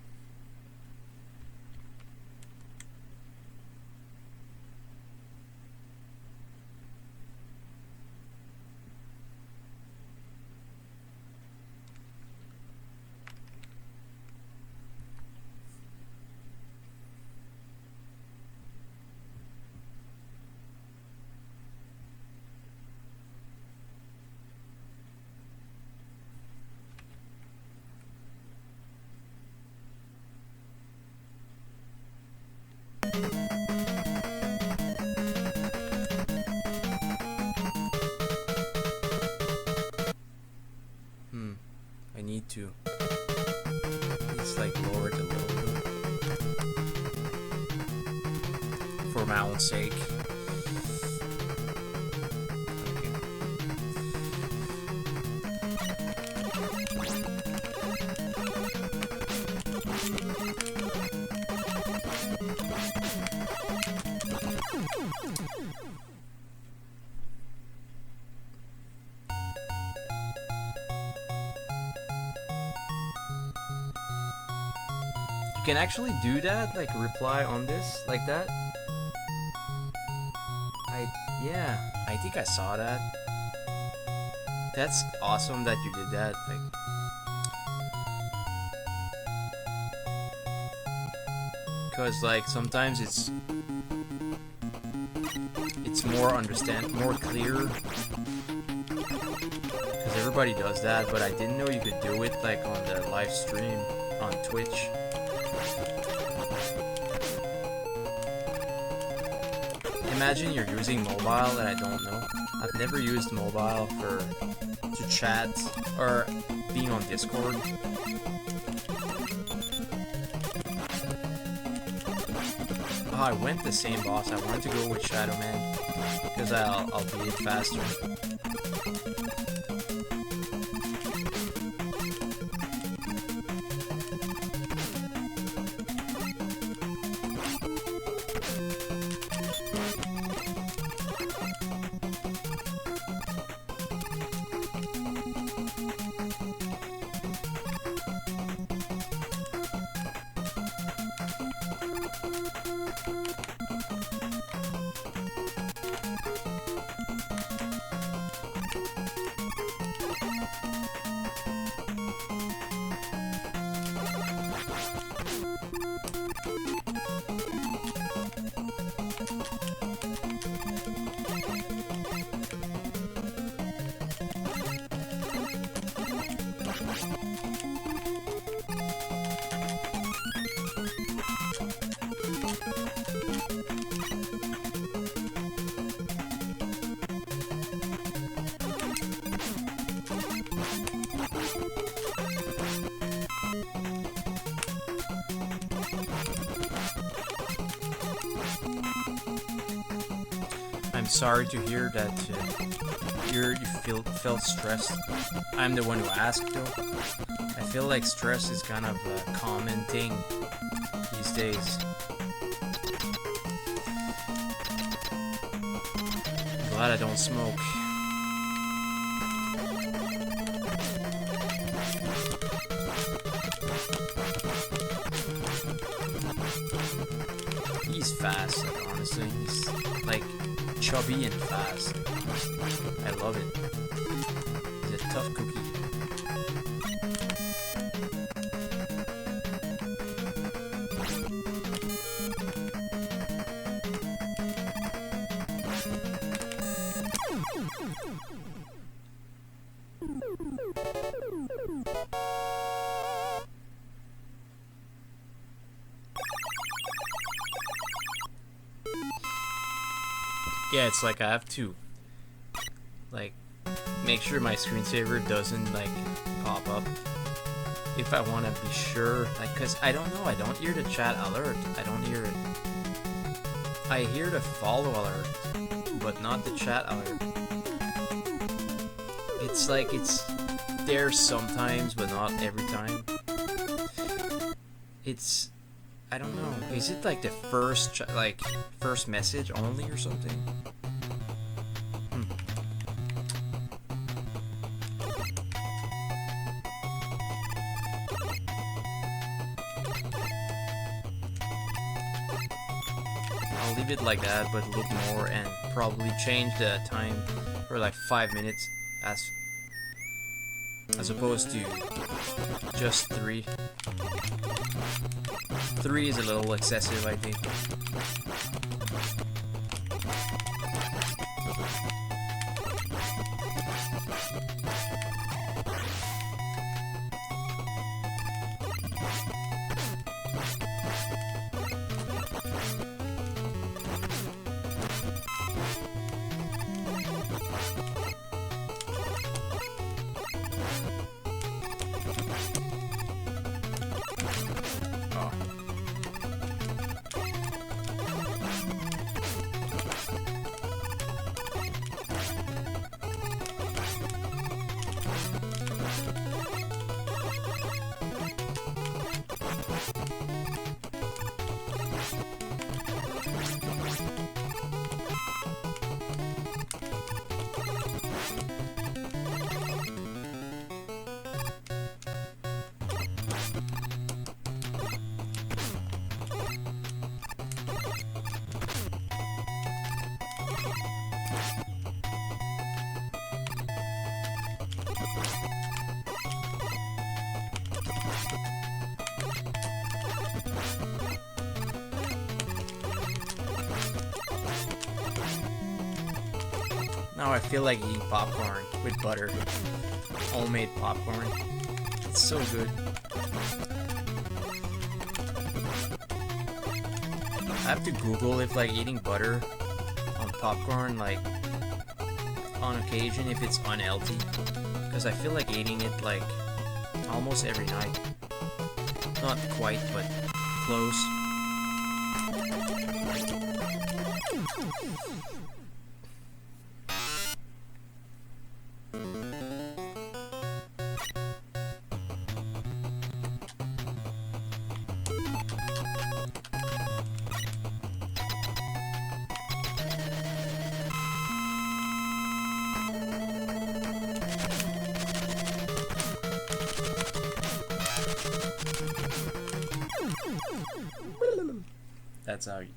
I need to. It's like lower it a little bit for my own sake. can actually do that, like reply on this like that. Yeah, I think I saw that. That's awesome that you did that. Like, cause like sometimes it's more more clear. Cause everybody does that, but I didn't know you could do it like on the live stream on Twitch. Imagine you're using mobile that I don't know. I've never used mobile to chat or being on Discord. Oh, I went the same boss. I wanted to go with Shadow Man because I'll beat it faster. I'm sorry to hear that you felt stressed. I'm the one who asked though. I feel like stress is kind of a common thing these days. I'm glad I don't smoke. He's fast, like, honestly. He's like chubby and fast. I love it. He's a tough cookie. Yeah, it's like I have to like make sure my screensaver doesn't like pop up if I want to be sure, like, cause I don't know, I don't hear the chat alert. I don't hear it. I hear the follow alert, but not the chat alert. It's like it's there sometimes, but not every time. It's, I don't know. Is it like the first message only or something? I'll leave it like that, but look more and probably change the time for like 5 minutes as opposed to just 3. 3 is a little excessive, I think. Now I feel like eating popcorn with butter. Homemade popcorn. It's so good. I have to Google if like eating butter on popcorn, like on occasion, if it's unhealthy, because I feel like eating it like almost every night. Not quite, but close.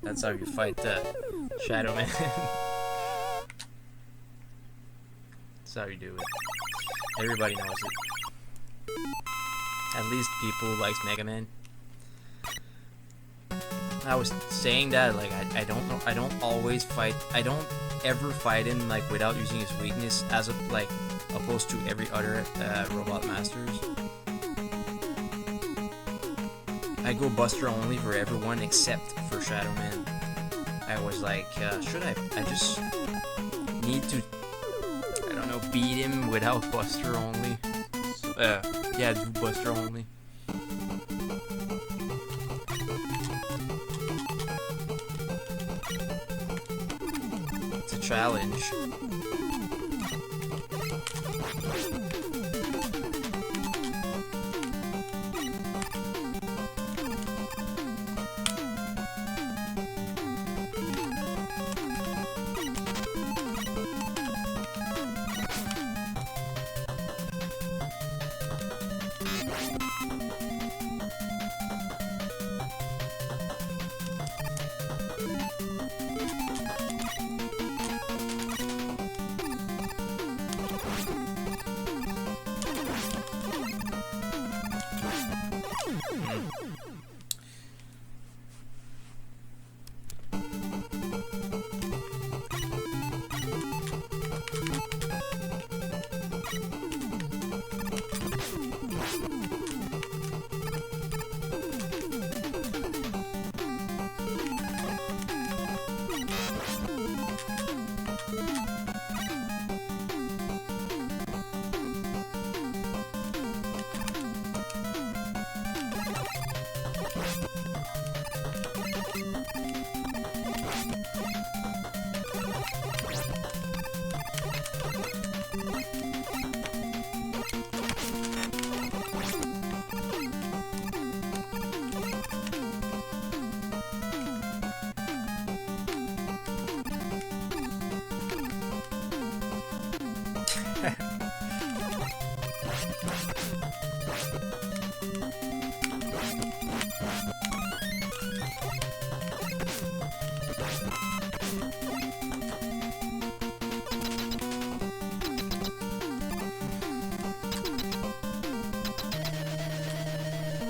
That's how you fight Shadow Man. That's how you do it. Everybody knows it. At least people who likes Mega Man. I was saying that like I don't know, I don't always fight. I don't ever fight him like without using his weakness, as of like opposed to every other Robot Masters. I go Buster only for everyone except for Shadow Man. I was like, should I just need to, I don't know, beat him without Buster only? Yeah, do Buster only. It's a challenge.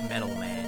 Metal Man.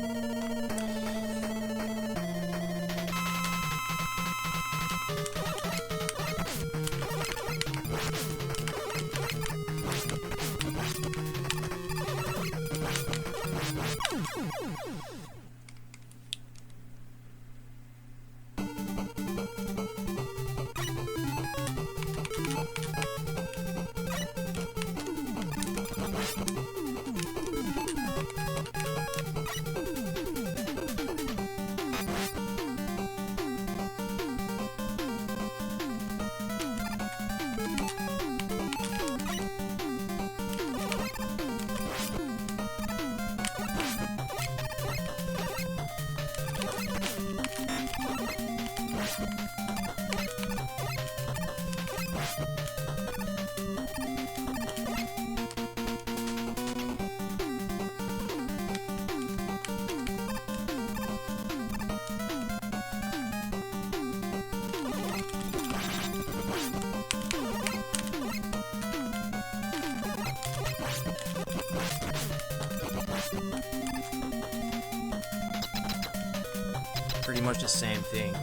Pretty much the same thing. Like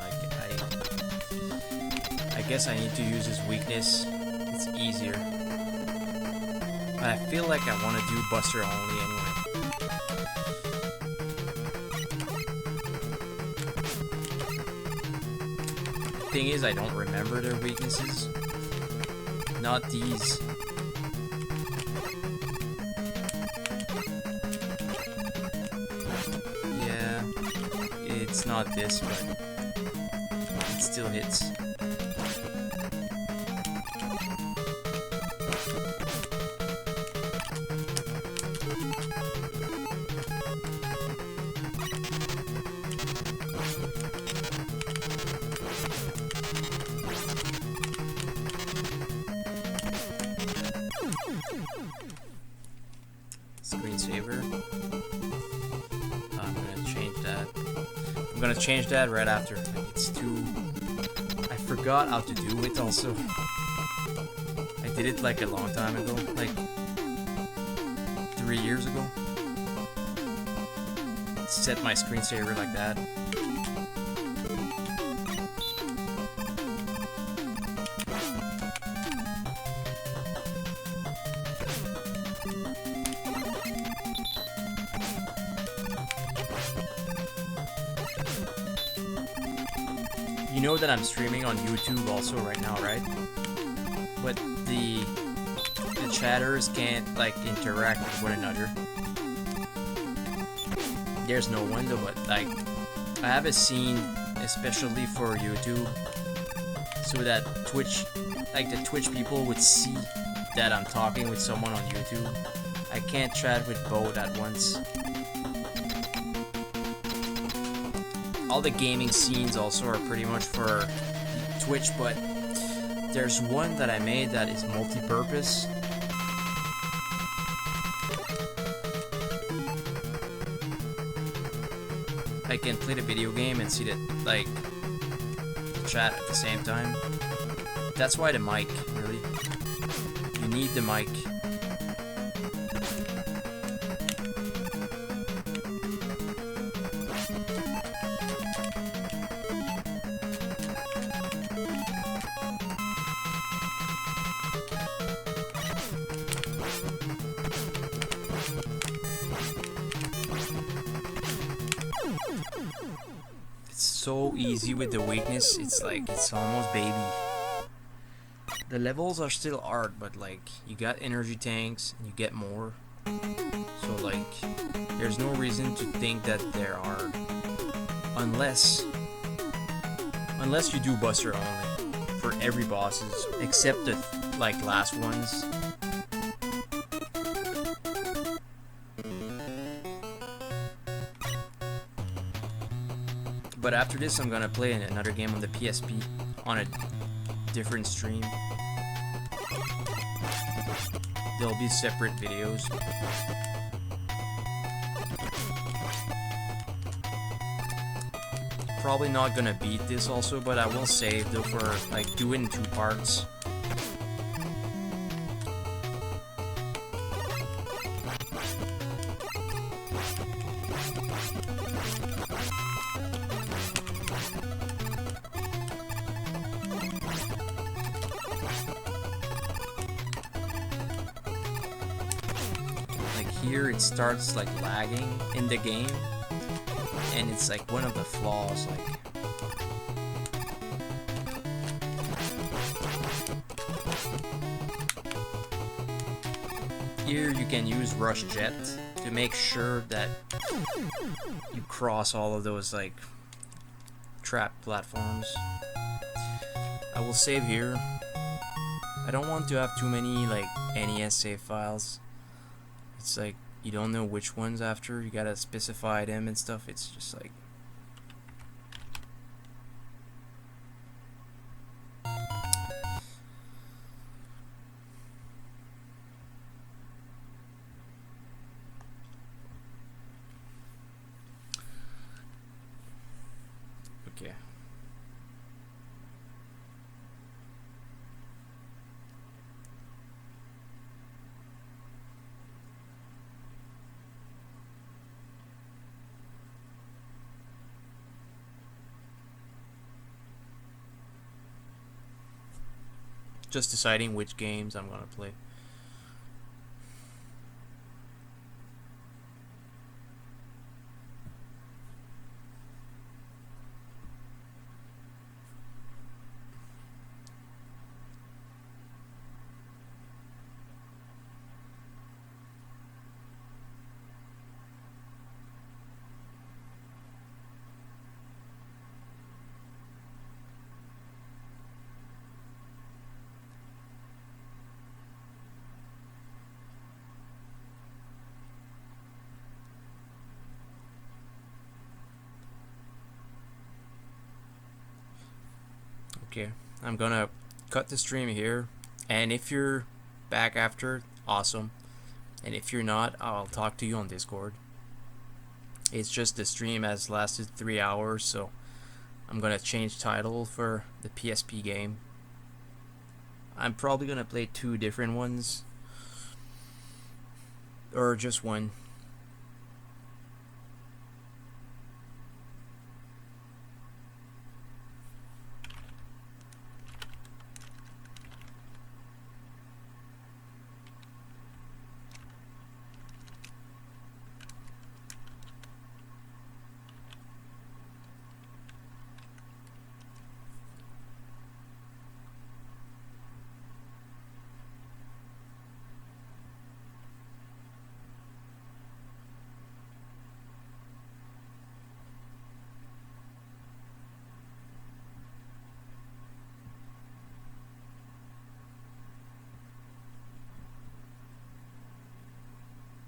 I guess I need to use his weakness. it's easier. But I feel like I want to do Buster only anyway. Thing is, I don't remember their weaknesses. Not these. Yeah, it's not this, but it still hits. Screensaver. I'm gonna change that. I'm gonna change that right after. Like, it's too. I forgot how to do it. Also, I did it like a long time ago, like 3 years ago. Set my screensaver like that. You know that I'm streaming on YouTube also right now, right? But the chatters can't like interact with one another. There's no window, but like I have a scene especially for YouTube so that Twitch, like the Twitch people would see that I'm talking with someone on YouTube. I can't chat with both at once. All the gaming scenes also are pretty much for Twitch, but there's one that I made that is multi-purpose. I can play the video game and see the like the chat at the same time. That's why the mic, really. You need the mic. It's so easy with the weakness, it's like, it's almost baby. The levels are still hard, but like, you got energy tanks, and you get more. So like, there's no reason to think that they're hard. Unless you do Buster only, for every bosses, except the like last ones. But after this, I'm gonna play another game on the PSP on a different stream. There'll be separate videos. Probably not gonna beat this also, but I will save though for like do it in 2 parts. Here it starts like lagging in the game, and it's like one of the flaws. Like, here you can use Rush Jet to make sure that you cross all of those like trap platforms. I will save here. I don't want to have too many like NES save files. It's like, you don't know which ones after, you gotta specify them and stuff, it's just like... Okay. just deciding which games I'm gonna play. Okay, I'm gonna cut the stream here, and if you're back after, awesome. And if you're not, I'll talk to you on Discord. It's just the stream has lasted 3 hours, so I'm gonna change title for the PSP game. I'm probably gonna play 2 different ones, or just one.